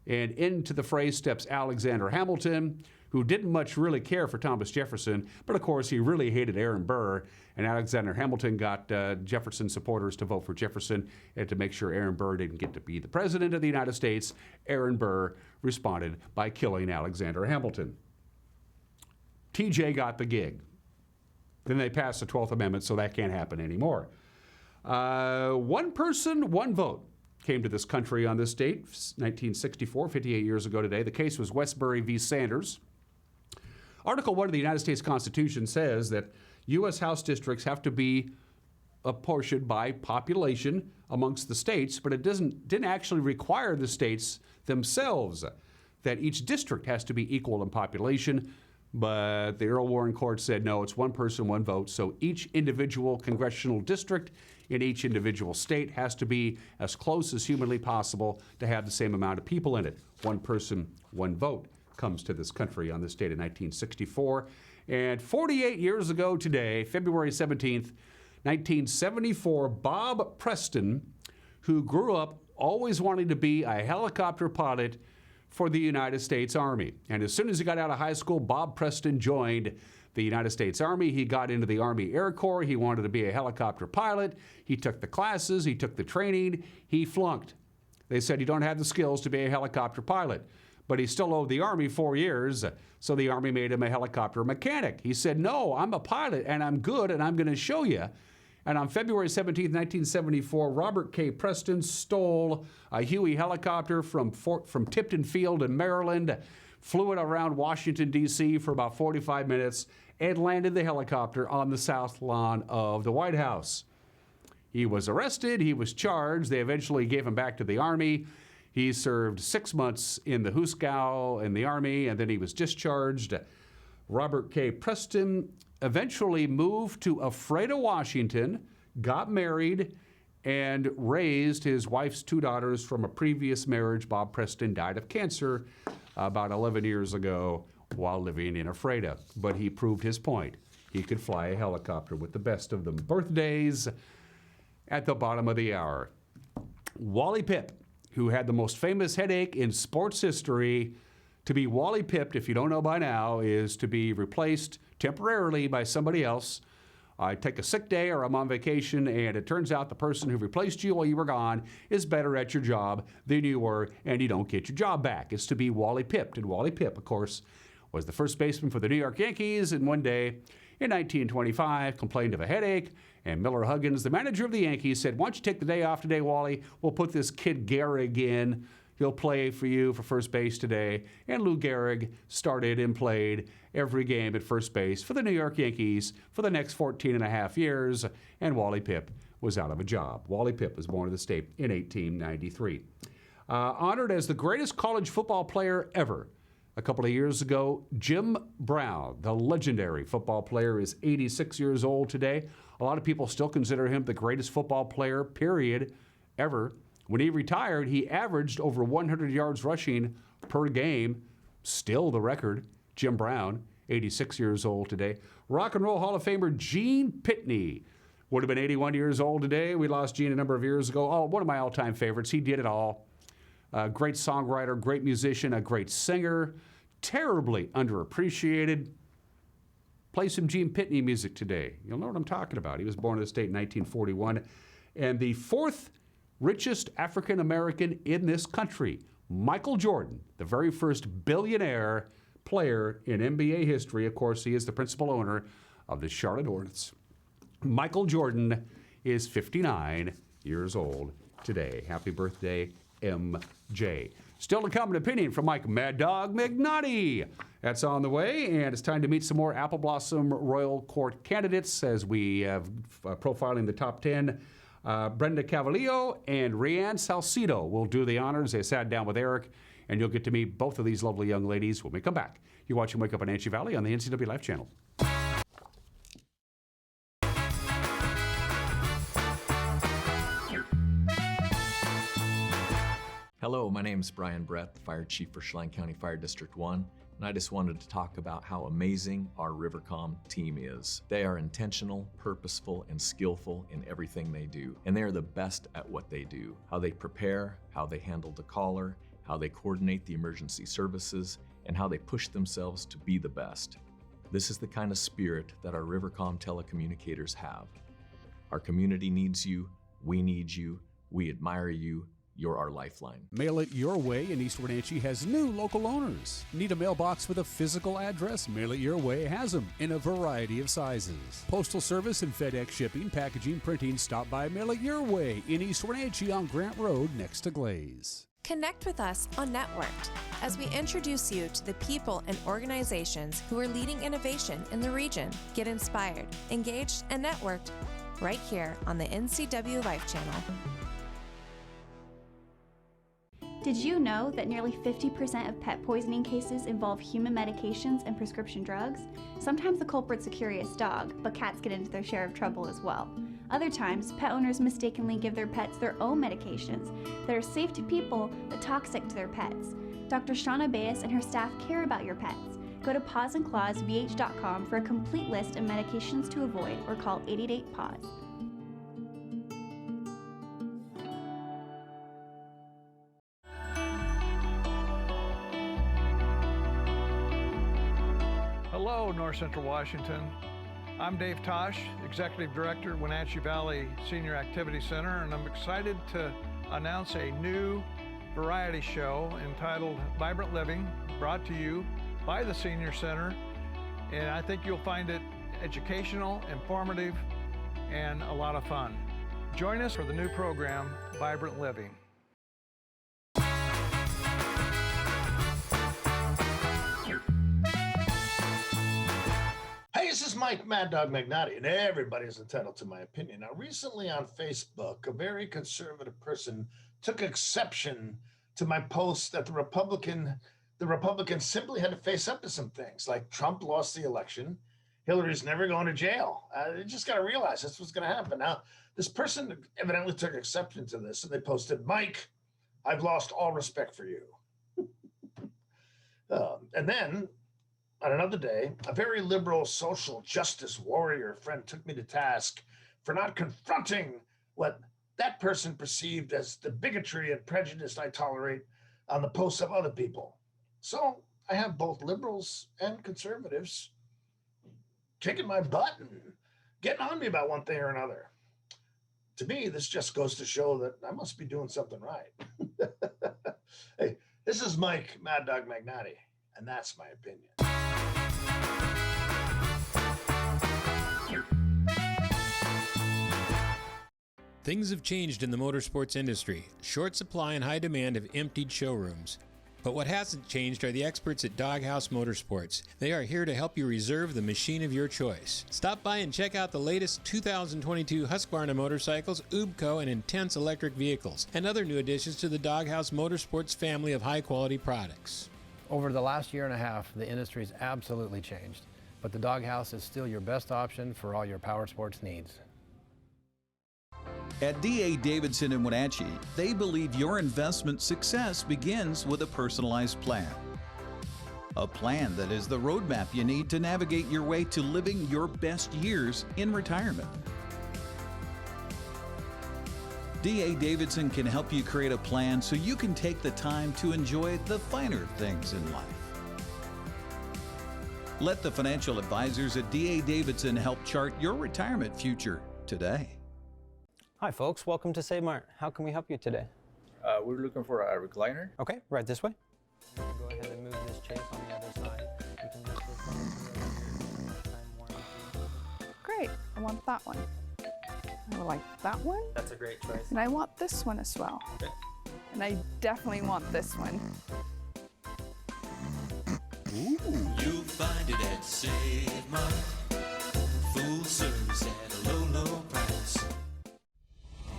And into the fray steps Alexander Hamilton, who didn't much really care for Thomas Jefferson, but of course he really hated Aaron Burr. And Alexander Hamilton got Jefferson supporters to vote for Jefferson, and to make sure Aaron Burr didn't get to be the president of the United States, Aaron Burr responded by killing Alexander Hamilton. TJ got the gig. Then they passed the 12th Amendment, so that can't happen anymore. One person, one vote came to this country on this date, 1964, 58 years ago today. The case was Westbury v. Sanders. Article 1 of the United States Constitution says that U.S. House districts have to be apportioned by population amongst the states, but it didn't actually require the states themselves that each district has to be equal in population. But the Earl Warren Court said, no, it's one person, one vote. So each individual congressional district in each individual state has to be as close as humanly possible to have the same amount of people in it. One person, one vote comes to this country on this date in 1964. And 48 years ago today, February 17th, 1974, Bob Preston, who grew up always wanting to be a helicopter pilot for the United States Army. And as soon as he got out of high school, Bob Preston joined the United States Army. He got into the Army Air Corps. He wanted to be a helicopter pilot. He took the classes. He took the training. He flunked. They said, you don't have the skills to be a helicopter pilot. But he still owed the Army 4 years, so the Army made him a helicopter mechanic. He said, no, I'm a pilot, and I'm good, and I'm going to show you. And on February 17, 1974, Robert K. Preston stole a Huey helicopter from Tipton Field in Maryland, flew it around Washington, D.C. for about 45 minutes, and landed the helicopter on the south lawn of the White House. He was arrested. He was charged. They eventually gave him back to the Army. He served 6 months in the Hooskow in the Army, and then he was discharged. Robert K. Preston eventually moved to Ephrata, Washington, got married, and raised his wife's 2 daughters from a previous marriage. Bob Preston died of cancer about 11 years ago while living in Ephrata. But he proved his point. He could fly a helicopter with the best of them. Birthdays at the bottom of the hour. Wally Pipp, who had the most famous headache in sports history, To be Wally pipped, if you don't know by now, is to be replaced temporarily by somebody else. I take a sick day or I'm on vacation, and it turns out the person who replaced you while you were gone is better at your job than you were, and you don't get your job back. It's to be Wally pipped. And Wally Pipp, of course, was the first baseman for the New York Yankees, and one day in 1925 complained of a headache, and Miller Huggins, the manager of the Yankees, said, "Why don't you take the day off today, Wally? We'll put this kid Gehrig in. He'll play for you for first base today." And Lou Gehrig started and played every game at first base for the New York Yankees for the next 14 and a half years, and Wally Pipp was out of a job. Wally Pipp was born in the state in 1893. Honored as the greatest college football player ever. A couple of years ago, Jim Brown, the legendary football player, is 86 years old today. A lot of people still consider him the greatest football player, period, ever. When he retired, he averaged over 100 yards rushing per game. Still the record. Jim Brown, 86 years old today. Rock and Roll Hall of Famer Gene Pitney would have been 81 years old today. We lost Gene a number of years ago. Oh, one of my all-time favorites. He did it all. Great songwriter, great musician, a great singer, terribly underappreciated. Play some Gene Pitney music today. You'll know what I'm talking about. He was born in the state in 1941. And the fourth richest African American in this country, Michael Jordan, the very first billionaire player in NBA history. Of course, he is the principal owner of the Charlotte Hornets. Michael Jordan is 59 years old today. Happy birthday, MJ. Still to come, an opinion from Mike Mad Dog Magnotti. That's on the way, and it's time to meet some more Apple Blossom Royal Court candidates as we have profiling the top 10. Brenda Calvillo and Rianne Salcido will do the honors. They sat down with Eric, and you'll get to meet both of these lovely young ladies when we come back. You're watching Wake Up Wenatchee Valley on the NCW Life channel. Hello, my name is Brian Brett, the Fire Chief for Chelan County Fire District 1, and I just wanted to talk about how amazing our Rivercom team is. They are intentional, purposeful, and skillful in everything they do, and they are the best at what they do. How they prepare, how they handle the caller, how they coordinate the emergency services, and how they push themselves to be the best. This is the kind of spirit that our Rivercom telecommunicators have. Our community needs you, we need you, we admire you, you're our lifeline. Mail It Your Way in East Wenatchee has new local owners. Need a mailbox with a physical address? Mail It Your Way has them in a variety of sizes. Postal Service and FedEx shipping, packaging, printing. Stop by Mail It Your Way in East Wenatchee on Grant Road next to Glaze. Connect with us on Networked as we introduce you to the people and organizations who are leading innovation in the region. Get inspired, engaged, and networked right here on the NCW Life channel. Did you know that nearly 50% of pet poisoning cases involve human medications and prescription drugs? Sometimes the culprit's a curious dog, but cats get into their share of trouble as well. Other times, pet owners mistakenly give their pets their own medications that are safe to people but toxic to their pets. Dr. Shauna Baez and her staff care about your pets. Go to pawsandclawsvh.com for a complete list of medications to avoid or call 888-PAWS. Hello, North Central Washington. I'm Dave Tosh, Executive Director, Wenatchee Valley Senior Activity Center, and I'm excited to announce a new variety show entitled Vibrant Living, brought to you by the Senior Center, and I think you'll find it educational, informative, and a lot of fun. Join us for the new program, Vibrant Living. Hey, this is Mike Mad Dog Magnotti, and everybody's entitled to my opinion. Now, recently on Facebook, a very conservative person took exception to my post that the Republicans simply had to face up to some things, like Trump lost the election, Hillary's never going to jail. You just got to realize that's what's going to happen. Now, this person evidently took exception to this, and they posted, "Mike, I've lost all respect for you." And then, on another day, a very liberal social justice warrior friend took me to task for not confronting what that person perceived as the bigotry and prejudice I tolerate on the posts of other people. So I have both liberals and conservatives kicking my butt and getting on me about one thing or another. To me, this just goes to show that I must be doing something right. Hey, this is Mike Mad Dog Magnati, and that's my opinion. Things have changed in the motorsports industry. Short supply and high demand have emptied showrooms. But what hasn't changed are the experts at Doghouse Motorsports. They are here to help you reserve the machine of your choice. Stop by and check out the latest 2022 Husqvarna motorcycles, Ubco, and Intense electric vehicles, and other new additions to the Doghouse Motorsports family of high-quality products. Over the last year and a half, the industry's absolutely changed, but the Doghouse is still your best option for all your power sports needs. At D.A. Davidson in Wenatchee, they believe your investment success begins with a personalized plan. A plan that is the roadmap you need to navigate your way to living your best years in retirement. D.A. Davidson can help you create a plan so you can take the time to enjoy the finer things in life. Let the financial advisors at D.A. Davidson help chart your retirement future today. Hi folks, welcome to Save Mart. How can we help you today? We're looking for a recliner. Okay, right this way. Go ahead and move this chase on the other side. You can just Great, I want that one. I would like that one. That's a great choice. And I want this one as well. Okay. And I definitely want this one. Ooh. You'll find it at Save Mart. Full service at a low, low price.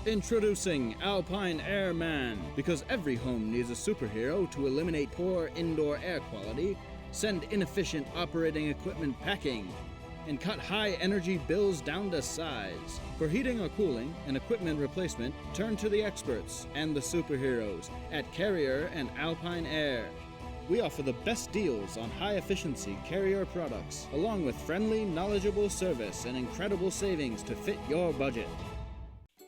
Introducing Alpine Airman. Because every home needs a superhero to eliminate poor indoor air quality, send inefficient operating equipment packing, and cut high energy bills down to size. For heating or cooling and equipment replacement, turn to the experts and the superheroes at Carrier and Alpine Air. We offer the best deals on high-efficiency Carrier products, along with friendly, knowledgeable service and incredible savings to fit your budget.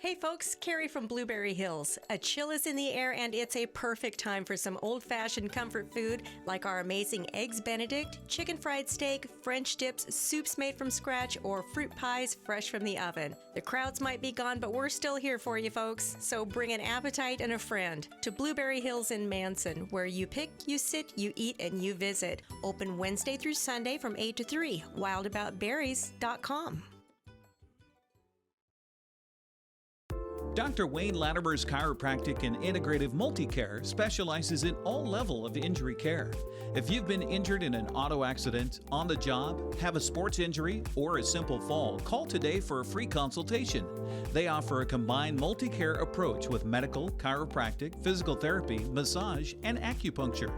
Hey folks, Carrie from Blueberry Hills. A chill is in the air and it's a perfect time for some old-fashioned comfort food like our amazing Eggs Benedict, chicken fried steak, French dips, soups made from scratch, or fruit pies fresh from the oven. The crowds might be gone, but we're still here for you folks. So bring an appetite and a friend to Blueberry Hills in Manson, where you pick, you sit, you eat, and you visit. Open Wednesday through Sunday from 8 to 3. wildaboutberries.com. Dr. Wayne Latimer's Chiropractic and Integrative Multicare specializes in all level of injury care. If you've been injured in an auto accident, on the job, have a sports injury, or a simple fall, call today for a free consultation. They offer a combined multi-care approach with medical, chiropractic, physical therapy, massage, and acupuncture.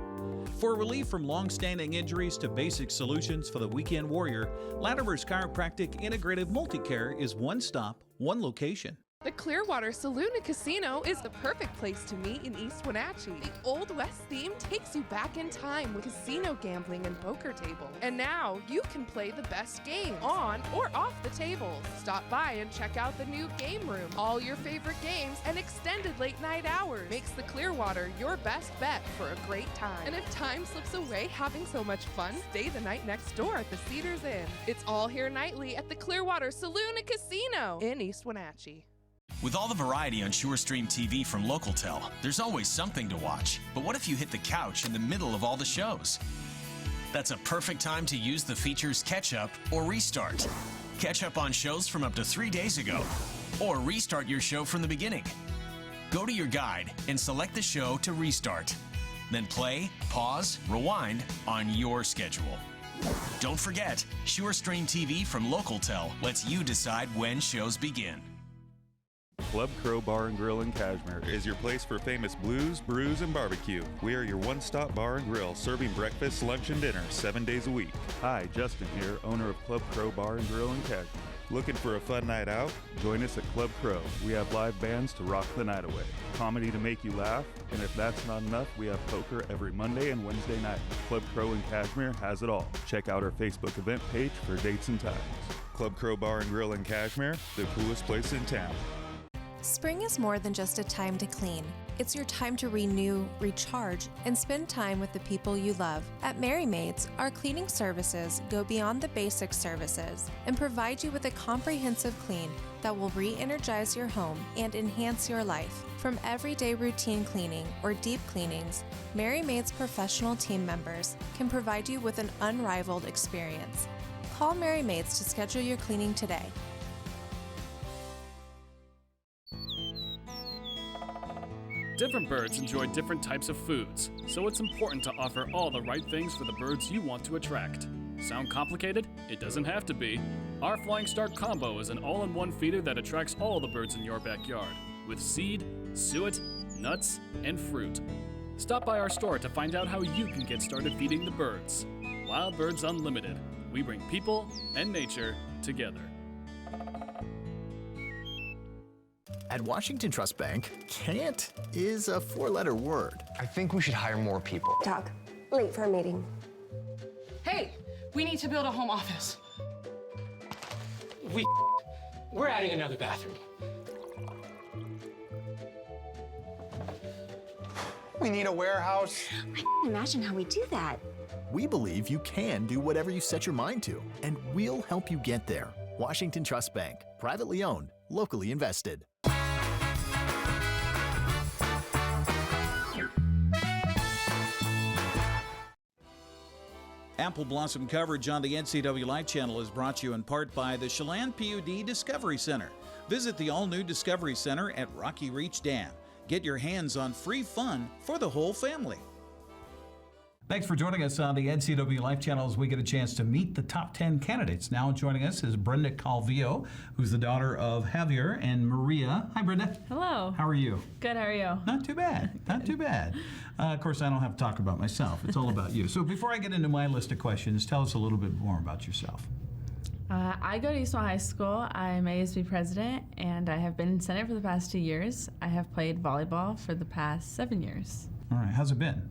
For relief from long-standing injuries to basic solutions for the weekend warrior, Latimer's Chiropractic Integrative Multicare is one stop, one location. The Clearwater Soluna Casino is the perfect place to meet in East Wenatchee. The Old West theme takes you back in time with casino gambling and poker tables. And now you can play the best games on or off the tables. Stop by and check out the new game room. All your favorite games and extended late night hours makes the Clearwater your best bet for a great time. And if time slips away having so much fun, stay the night next door at the Cedars Inn. It's all here nightly at the Clearwater Soluna Casino in East Wenatchee. With all the variety on SureStream TV from LocalTel, there's always something to watch. But what if you hit the couch in the middle of all the shows? That's a perfect time to use the features Catch Up or Restart. Catch up on shows from up to 3 days ago, or restart your show from the beginning. Go to your guide and select the show to restart. Then play, pause, rewind on your schedule. Don't forget, SureStream TV from LocalTel lets you decide when shows begin. Club Crow Bar and Grill in Cashmere is your place for famous blues, brews, and barbecue. We are your one-stop bar and grill, serving breakfast, lunch, and dinner 7 days a week. Hi, Justin here, owner of Club Crow Bar and Grill in Cashmere. Looking for a fun night out? Join us at Club Crow. We have live bands to rock the night away, comedy to make you laugh, and if that's not enough, we have poker every Monday and Wednesday night. Club Crow in Cashmere has it all. Check out our Facebook event page for dates and times. Club Crow Bar and Grill in Cashmere, the coolest place in town. Spring is more than just a time to clean. It's your time to renew, recharge, and spend time with the people you love. At Merry Maids, our cleaning services go beyond the basic services and provide you with a comprehensive clean that will re-energize your home and enhance your life. From everyday routine cleaning or deep cleanings, Merry Maids professional team members can provide you with an unrivaled experience. Call Merry Maids to schedule your cleaning today. Different birds enjoy different types of foods, so it's important to offer all the right things for the birds you want to attract. Sound complicated? It doesn't have to be. Our Flying Start Combo is an all-in-one feeder that attracts all the birds in your backyard, with seed, suet, nuts, and fruit. Stop by our store to find out how you can get started feeding the birds. Wild Birds Unlimited. We bring people and nature together. At Washington Trust Bank, can't is a 4-letter word. I think we should hire more people. Doc, late for a meeting. Hey, we need to build a home office. We're adding another bathroom. We need a warehouse. I can't imagine how we do that. We believe you can do whatever you set your mind to, and we'll help you get there. Washington Trust Bank, privately owned, locally invested. Apple Blossom coverage on the NCW Life Channel is brought to you in part by the Chelan PUD Discovery Center. Visit the all-new Discovery Center at Rocky Reach Dam. Get your hands on free fun for the whole family. Thanks for joining us on the NCW Life Channel as we get a chance to meet the top 10 candidates. Now joining us is Brenda Calvillo, who's the daughter of Javier and Maria. Hi, Brenda. Hello. How are you? Good, how are you? Not too bad. Not too bad. Of course, I don't have to talk about myself. It's all about you. So before I get into my list of questions, tell us a little bit more about yourself. I go to Eastmont High School. I'm ASB president, and I have been in Senate for the past 2 years. I have played volleyball for the past 7 years. All right. How's it been?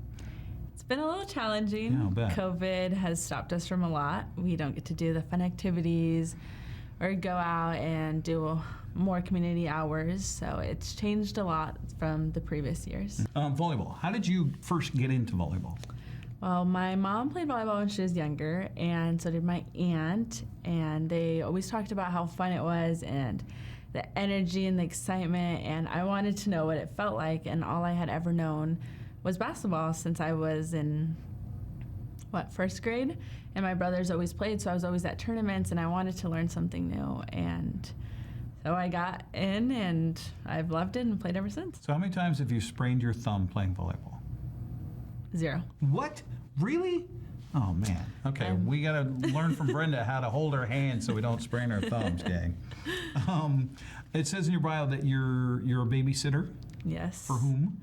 It's been a little challenging. Yeah, I'll bet. COVID has stopped us from a lot. We don't get to do the fun activities or go out and do more community hours, so it's changed a lot from the previous years. Volleyball. How did you first get into volleyball? Well, my mom played volleyball when she was younger, and so did my aunt, and they always talked about how fun it was and the energy and the excitement, and I wanted to know what it felt like, and all I had ever known was basketball since I was in, first grade? And my brothers always played, so I was always at tournaments, and I wanted to learn something new, and so I got in, and I've loved it and played ever since. So how many times have you sprained your thumb playing volleyball? 0. What? Really? Oh, man. Okay, we got to learn from Brenda how to hold our hands so we don't sprain our thumbs, gang. It says in your bio that you're a babysitter. Yes. For whom?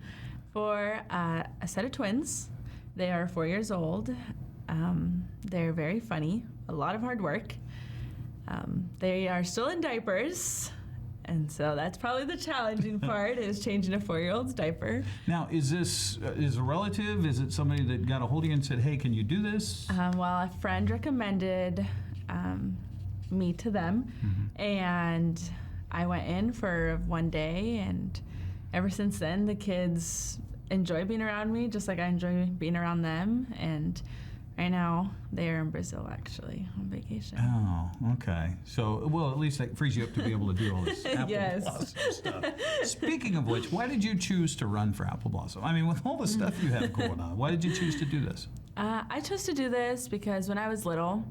For a set of twins. They are 4 years old. They're very funny, a lot of hard work. They are still in diapers, and so that's probably the challenging part is changing a 4-year-old's diaper. Now, is this is a relative? Is it somebody that got a hold of you and said, hey, can you do this? Well, a friend recommended me to them, and I went in for one day, and ever since then, the kids enjoy being around me, just like I enjoy being around them. And right now, they are in Brazil, actually, on vacation. Oh, okay. So, well, at least that frees you up to be able to do all this Apple Yes. Blossom stuff. Speaking of which, why did you choose to run for Apple Blossom? I mean, with all the stuff you have going on, why did you choose to do this? I chose to do this because when I was little,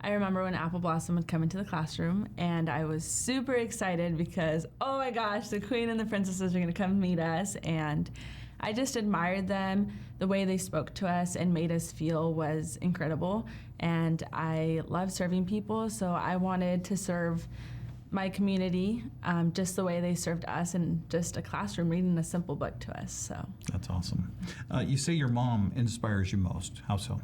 I remember when Apple Blossom would come into the classroom, and I was super excited because, oh my gosh, the Queen and the Princesses are going to come meet us, and I just admired them. The way they spoke to us and made us feel was incredible, and I love serving people, so I wanted to serve my community just the way they served us in just a classroom reading a simple book to us. So that's awesome. You say your mom inspires you most. How so?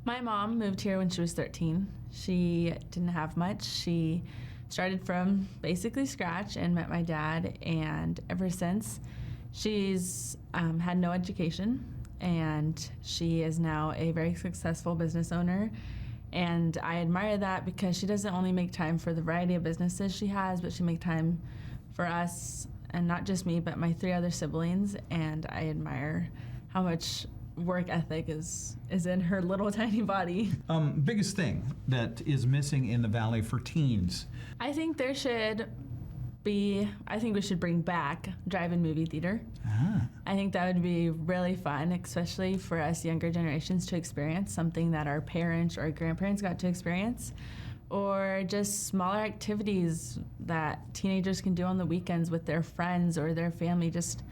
My mom moved here when she was 13. She didn't have much. She started from basically scratch and met my dad, and ever since, she's had no education, and she is now a very successful business owner. And I admire that because she doesn't only make time for the variety of businesses she has, but she makes time for us and not just me, but my 3 other siblings, and I admire how much work ethic is in her little tiny body. Biggest thing that is missing in the Valley for teens? I think we should bring back drive-in movie theater. I think that would be really fun, especially for us younger generations to experience something that our parents or grandparents got to experience, or just smaller activities that teenagers can do on the weekends with their friends or their family, just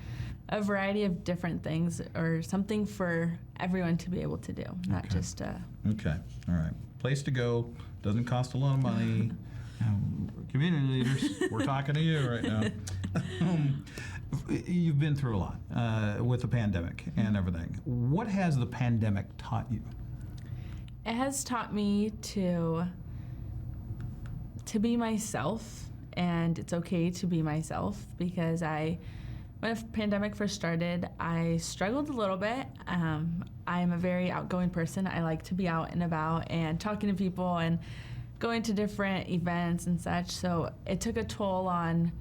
a variety of different things, or something for everyone to be able to do, not just Okay, all right. Place to go, doesn't cost a lot of money. Community leaders, we're talking to you right now. You've been through a lot with the pandemic and everything. What has the pandemic taught you? It has taught me to be myself, and it's okay to be myself, because when the pandemic first started, I struggled a little bit. I'm a very outgoing person. I like to be out and about and talking to people and going to different events and such. So it took a toll on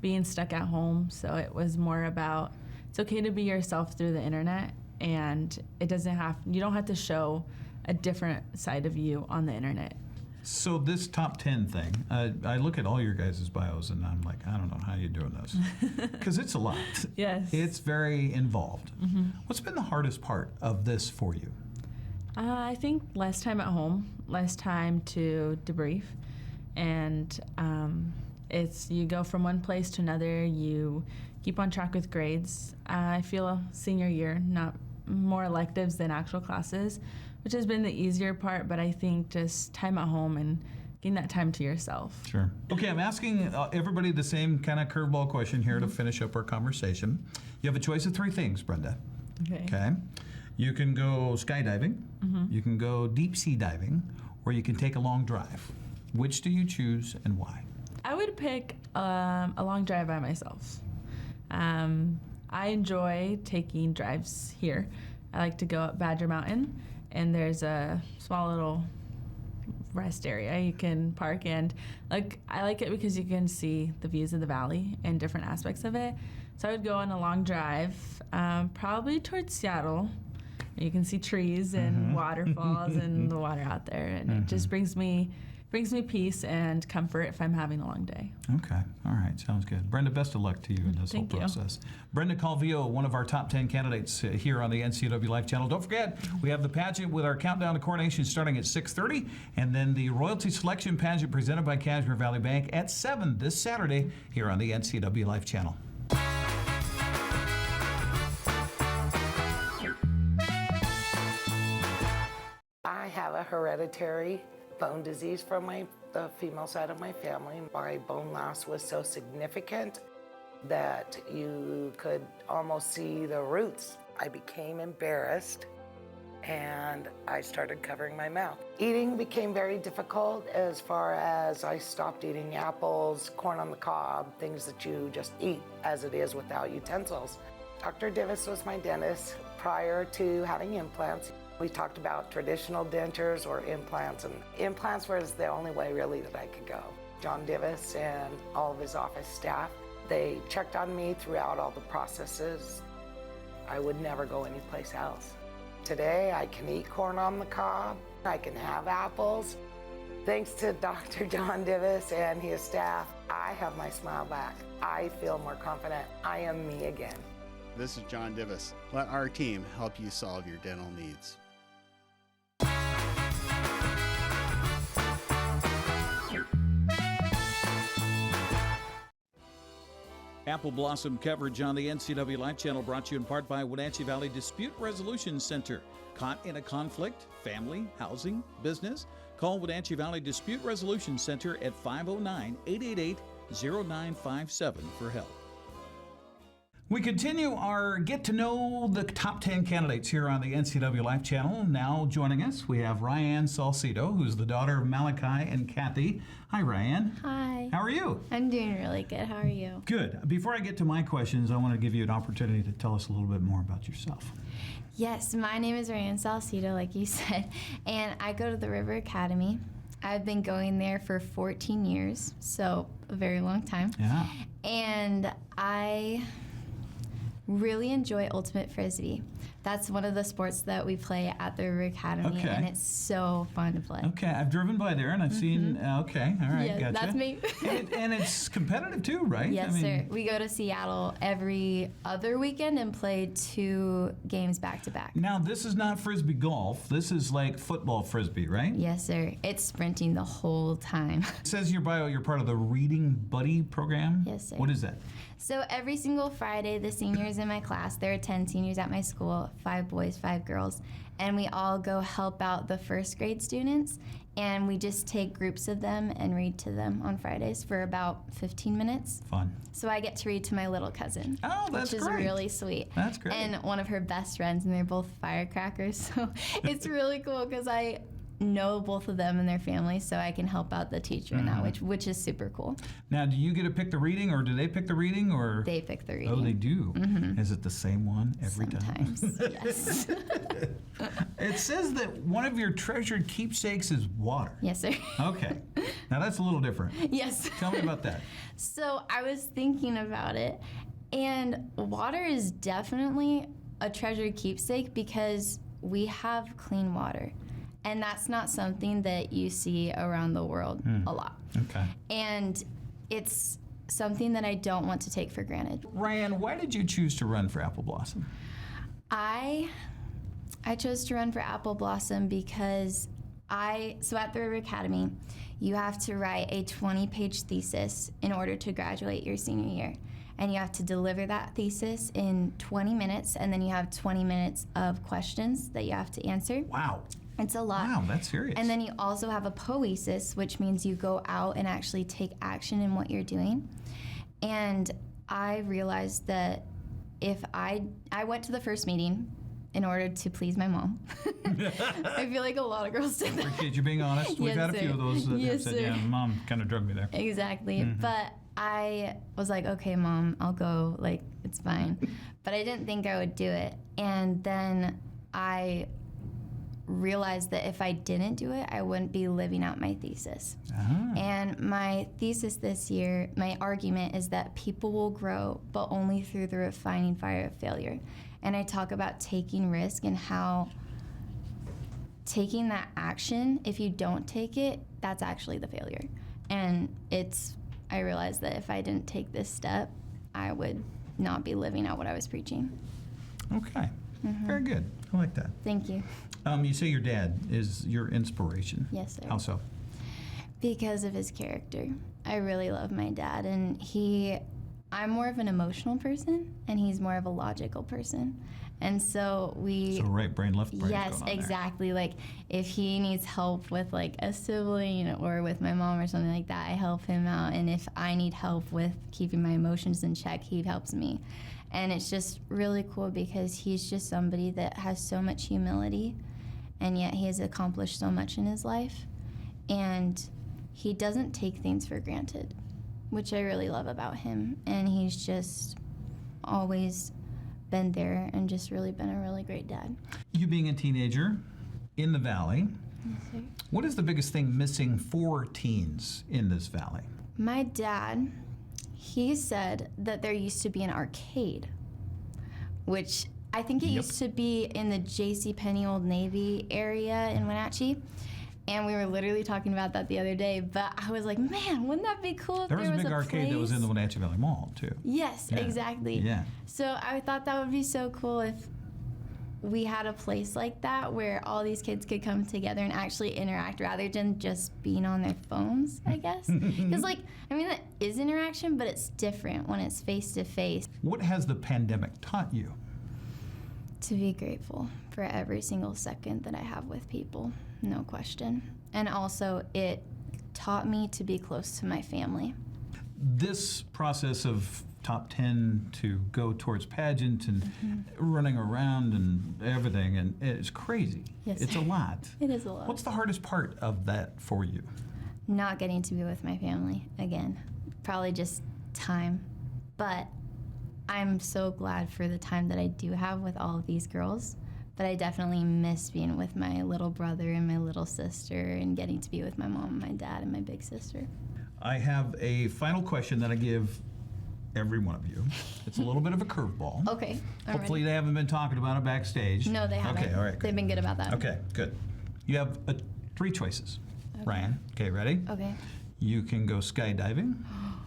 being stuck at home. So it was more about, it's okay to be yourself through the internet, and you don't have to show a different side of you on the internet. So this top 10 thing, I look at all your guys' bios and I'm like, I don't know how you're doing this. Because it's a lot. Yes. It's very involved. Mm-hmm. What's been the hardest part of this for you? I think less time at home, less time to debrief. And you go from one place to another, you keep on track with grades. I feel senior year, not more electives than actual classes, which has been the easier part, but I think just time at home and getting that time to yourself. Sure. Okay, I'm asking everybody the same kind of curveball question here to finish up our conversation. You have a choice of 3 things, Brenda. Okay. You can go skydiving, you can go deep sea diving, or you can take a long drive. Which do you choose and why? I would pick a long drive by myself. I enjoy taking drives here. I like to go up Badger Mountain, and there's a small little rest area you can park, and I like it because you can see the views of the valley and different aspects of it. So I would go on a long drive, probably towards Seattle. You can see trees and waterfalls and the water out there, and it just brings me peace and comfort if I'm having a long day. Okay, all right, sounds good. Brenda, best of luck to you in this whole process. Brenda Calvillo, one of our top 10 candidates here on the NCW Life Channel. Don't forget, we have the pageant with our countdown to coronation starting at 6:30, and then the Royalty Selection Pageant presented by Cashmere Valley Bank at 7 this Saturday here on the NCW Life Channel. I have a hereditary bone disease from the female side of my family. My bone loss was so significant that you could almost see the roots. I became embarrassed and I started covering my mouth. Eating became very difficult as far as I stopped eating apples, corn on the cob, things that you just eat as it is without utensils. Dr. Divis was my dentist prior to having implants. We talked about traditional dentures or implants, and implants was the only way really that I could go. John Divis and all of his office staff, they checked on me throughout all the processes. I would never go anyplace else. Today, I can eat corn on the cob, I can have apples. Thanks to Dr. John Divis and his staff, I have my smile back. I feel more confident. I am me again. This is John Divis. Let our team help you solve your dental needs. Apple Blossom coverage on the NCW Life Channel brought to you in part by Wenatchee Valley Dispute Resolution Center. Caught in a conflict, family, housing, business? Call Wenatchee Valley Dispute Resolution Center at 509-888-0957 for help. We continue our Get to Know the Top 10 Candidates here on the NCW Life Channel. Now joining us, we have Rianne Salcido, who's the daughter of Malachi and Kathy. Hi, Rianne. Hi. How are you? I'm doing really good. How are you? Good. Before I get to my questions, I want to give you an opportunity to tell us a little bit more about yourself. Yes, my name is Rianne Salcido, like you said, and I go to the River Academy. I've been going there for 14 years, so a very long time. Yeah. And I really enjoy ultimate frisbee. That's one of the sports that we play at the River Academy, and it's so fun to play. Okay, I've driven by there and I've seen, okay, all right, Yeah, gotcha. that's me. and it's competitive too, right? Yes, sir. We go to Seattle every other weekend and play 2 games back to back. Now, this is not Frisbee golf. This is like football Frisbee, right? Yes, sir. It's sprinting the whole time. It says in your bio you're part of the Reading Buddy program. Yes, sir. What is that? So every single Friday, the seniors in my class, there are 10 seniors at my school, 5 boys, 5 girls, and we all go help out the first grade students, and we just take groups of them and read to them on Fridays for about 15 minutes. Fun. So I get to read to my little cousin. Oh, that's which is great. really sweet. That's great. And one of her best friends, and they're both firecrackers, so it's really cool because I know both of them and their families, so I can help out the teacher in that, which is super cool. Now, do you get to pick the reading, or do they pick the reading, or? They pick the reading. Oh, they do? Is it the same one every Sometimes, time? yes. It says that one of your treasured keepsakes is water. Yes, sir. Okay. Now, that's a little different. Yes. Tell me about that. So I was thinking about it, and water is definitely a treasured keepsake because we have clean water. And that's not something that you see around the world a lot. Okay. And it's something that I don't want to take for granted. Rianne, why did you choose to run for Apple Blossom? I chose to run for Apple Blossom because so at the River Academy, you have to write a 20-page thesis in order to graduate your senior year. And you have to deliver that thesis in 20 minutes, and then you have 20 minutes of questions that you have to answer. Wow. It's a lot. Wow, that's serious. And then you also have a poesis, which means you go out and actually take action in what you're doing. And I realized that if I went to the first meeting in order to please my mom. I feel like a lot of girls did that. Appreciate you being honest. We've had a few of those that have said, yeah, Mom kind of drug me there. Exactly. But I was like, okay, Mom, I'll go. Like, it's fine. But I didn't think I would do it. And then I realized that if I didn't do it, I wouldn't be living out my thesis. And my thesis this year, my argument is that people will grow, but only through the refining fire of failure. And I talk about taking risk and how taking that action, if you don't take it, that's actually the failure. And I realized that if I didn't take this step, I would not be living out what I was preaching. Okay. Very good. I like that. Thank you. You say your dad is your inspiration. Yes, sir. How so? Because of his character. I really love my dad, and I'm more of an emotional person, and he's more of a logical person. And so So right brain, left brain. Yes, exactly. Like if he needs help with like a sibling or with my mom or something like that, I help him out. And if I need help with keeping my emotions in check, he helps me. And it's just really cool because he's just somebody that has so much humility, and yet he has accomplished so much in his life. And he doesn't take things for granted, which I really love about him. And he's just always been there and just really been a really great dad. You being a teenager in the valley, Yes, sir. what is the biggest thing missing for teens in this valley? My dad, he said that there used to be an arcade, which I think it used to be in the JCPenney Old Navy area in Wenatchee. And we were literally talking about that the other day, but I was like, man, wouldn't that be cool if There was a big arcade place? that was in the Wenatchee Valley Mall, too. Yes, Yeah. exactly. Yeah. So I thought that would be so cool if we had a place like that where all these kids could come together and actually interact rather than just being on their phones, I guess. Because, that is interaction, but it's different when it's face to face. What has the pandemic taught you? To be grateful for every single second that I have with people, no question. And also, it taught me to be close to my family. This process of top 10 to go towards pageant and running around and everything, and it's crazy. Yes. It's a lot. It is a lot. What's the hardest part of that for you? Not getting to be with my family again. Probably just time. But I'm so glad for the time that I do have with all of these girls. But I definitely miss being with my little brother and my little sister and getting to be with my mom and my dad and my big sister. I have a final question that I give every one of you. It's a little bit of a curveball. Okay. I'm Hopefully ready. they haven't been talking about it backstage. No, they haven't. Okay, all right. They've been good about that. Okay, good. You have 3 choices. Okay. Rianne, okay, ready? Okay. You can go skydiving,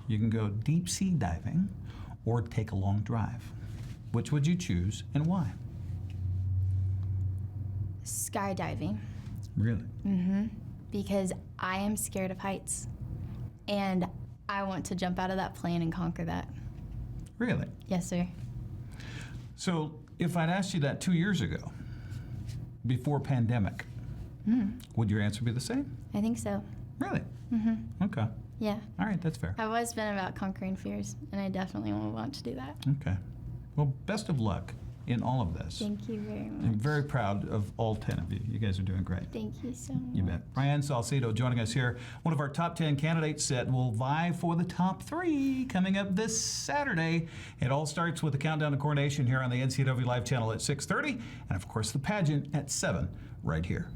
you can go deep sea diving, or take a long drive. Which would you choose and why? Skydiving. Really? Mm-hmm. Because I am scared of heights. And I want to jump out of that plane and conquer that. Really? Yes, sir. So if I'd asked you that 2 years ago, before pandemic, would your answer be the same? I think so. Really? Mm-hmm. Okay. Yeah. All right, that's fair. I've always been about conquering fears, and I definitely want to do that. Okay. Well, best of luck in all of this. Thank you very much. I'm very proud of all 10 of you. You guys are doing great. Thank you so much. You bet. Rianne Salcido joining us here. One of our top 10 candidates that will vie for the top 3 coming up this Saturday. It all starts with the countdown to coronation here on the NCW Live channel at 6:30, and of course the pageant at 7 right here.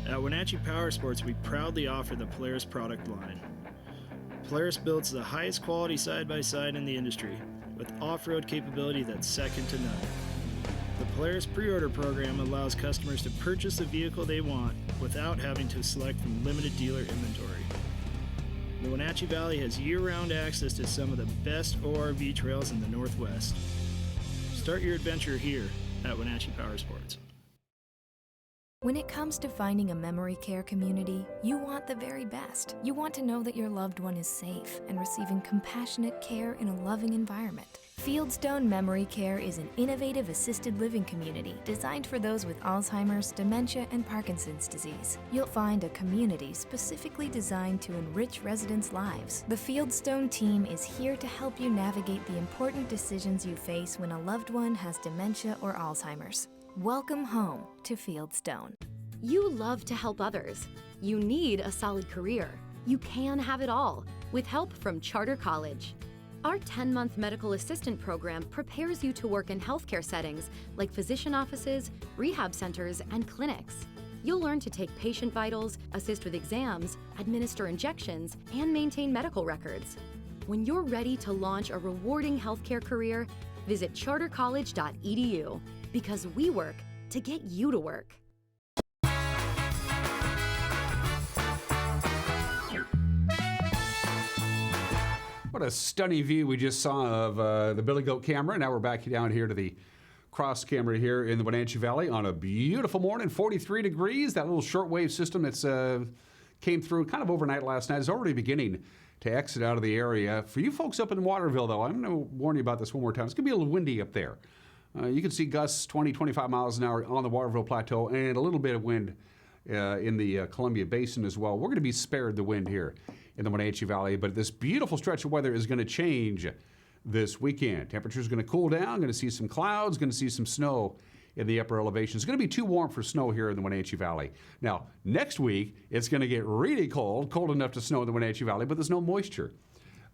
At Wenatchee Power Sports, we proudly offer the Polaris product line. Polaris builds the highest quality side-by-side in the industry, with off-road capability that's second to none. The Polaris pre-order program allows customers to purchase the vehicle they want without having to select from limited dealer inventory. The Wenatchee Valley has year-round access to some of the best ORV trails in the Northwest. Start your adventure here at Wenatchee Power Sports. When it comes to finding a memory care community, you want the very best. You want to know that your loved one is safe and receiving compassionate care in a loving environment. Fieldstone Memory Care is an innovative assisted living community designed for those with Alzheimer's, dementia, and Parkinson's disease. You'll find a community specifically designed to enrich residents' lives. The Fieldstone team is here to help you navigate the important decisions you face when a loved one has dementia or Alzheimer's. Welcome home to Fieldstone. You love to help others. You need a solid career. You can have it all with help from Charter College. Our 10-month medical assistant program prepares you to work in healthcare settings like physician offices, rehab centers, and clinics. You'll learn to take patient vitals, assist with exams, administer injections, and maintain medical records. When you're ready to launch a rewarding healthcare career, visit chartercollege.edu. Because we work to get you to work. What a stunning view we just saw of the Billy Goat camera. Now we're back down here to the cross camera here in the Wenatchee Valley on a beautiful morning, 43 degrees. That little shortwave system that's came through kind of overnight last night is already beginning to exit out of the area. For you folks up in Waterville, though, I'm going to warn you about this one more time. It's going to be a little windy up there. You can see gusts 20, 25 miles an hour on the Waterville Plateau and a little bit of wind in the Columbia Basin as well. We're going to be spared the wind here in the Wenatchee Valley, but this beautiful stretch of weather is going to change this weekend. Temperature's going to cool down, going to see some clouds, going to see some snow in the upper elevations. It's going to be too warm for snow here in the Wenatchee Valley. Now, next week, it's going to get really cold enough to snow in the Wenatchee Valley, but there's no moisture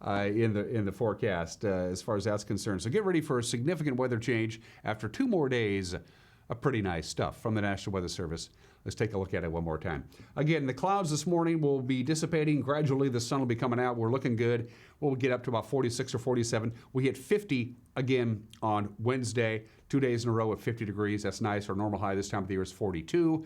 in the forecast as far as that's concerned. So get ready for a significant weather change after 2 more days of pretty nice stuff from the National Weather Service. Let's take a look at it one more time. Again, the clouds this morning will be dissipating. Gradually, the sun will be coming out. We're looking good. We'll get up to about 46 or 47. We hit 50 again on Wednesday, 2 days in a row at 50 degrees. That's nice. Our normal high this time of the year is 42.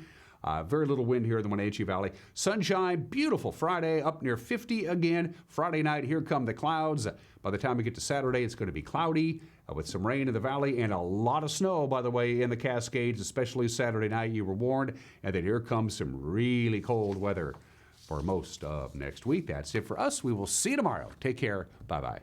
Very little wind here in the Wenatchee Valley. Sunshine, beautiful Friday, up near 50 again. Friday night, here come the clouds. By the time we get to Saturday, it's going to be cloudy with some rain in the valley and a lot of snow, by the way, in the Cascades, especially Saturday night. You were warned. And then here comes some really cold weather for most of next week. That's it for us. We will see you tomorrow. Take care. Bye-bye.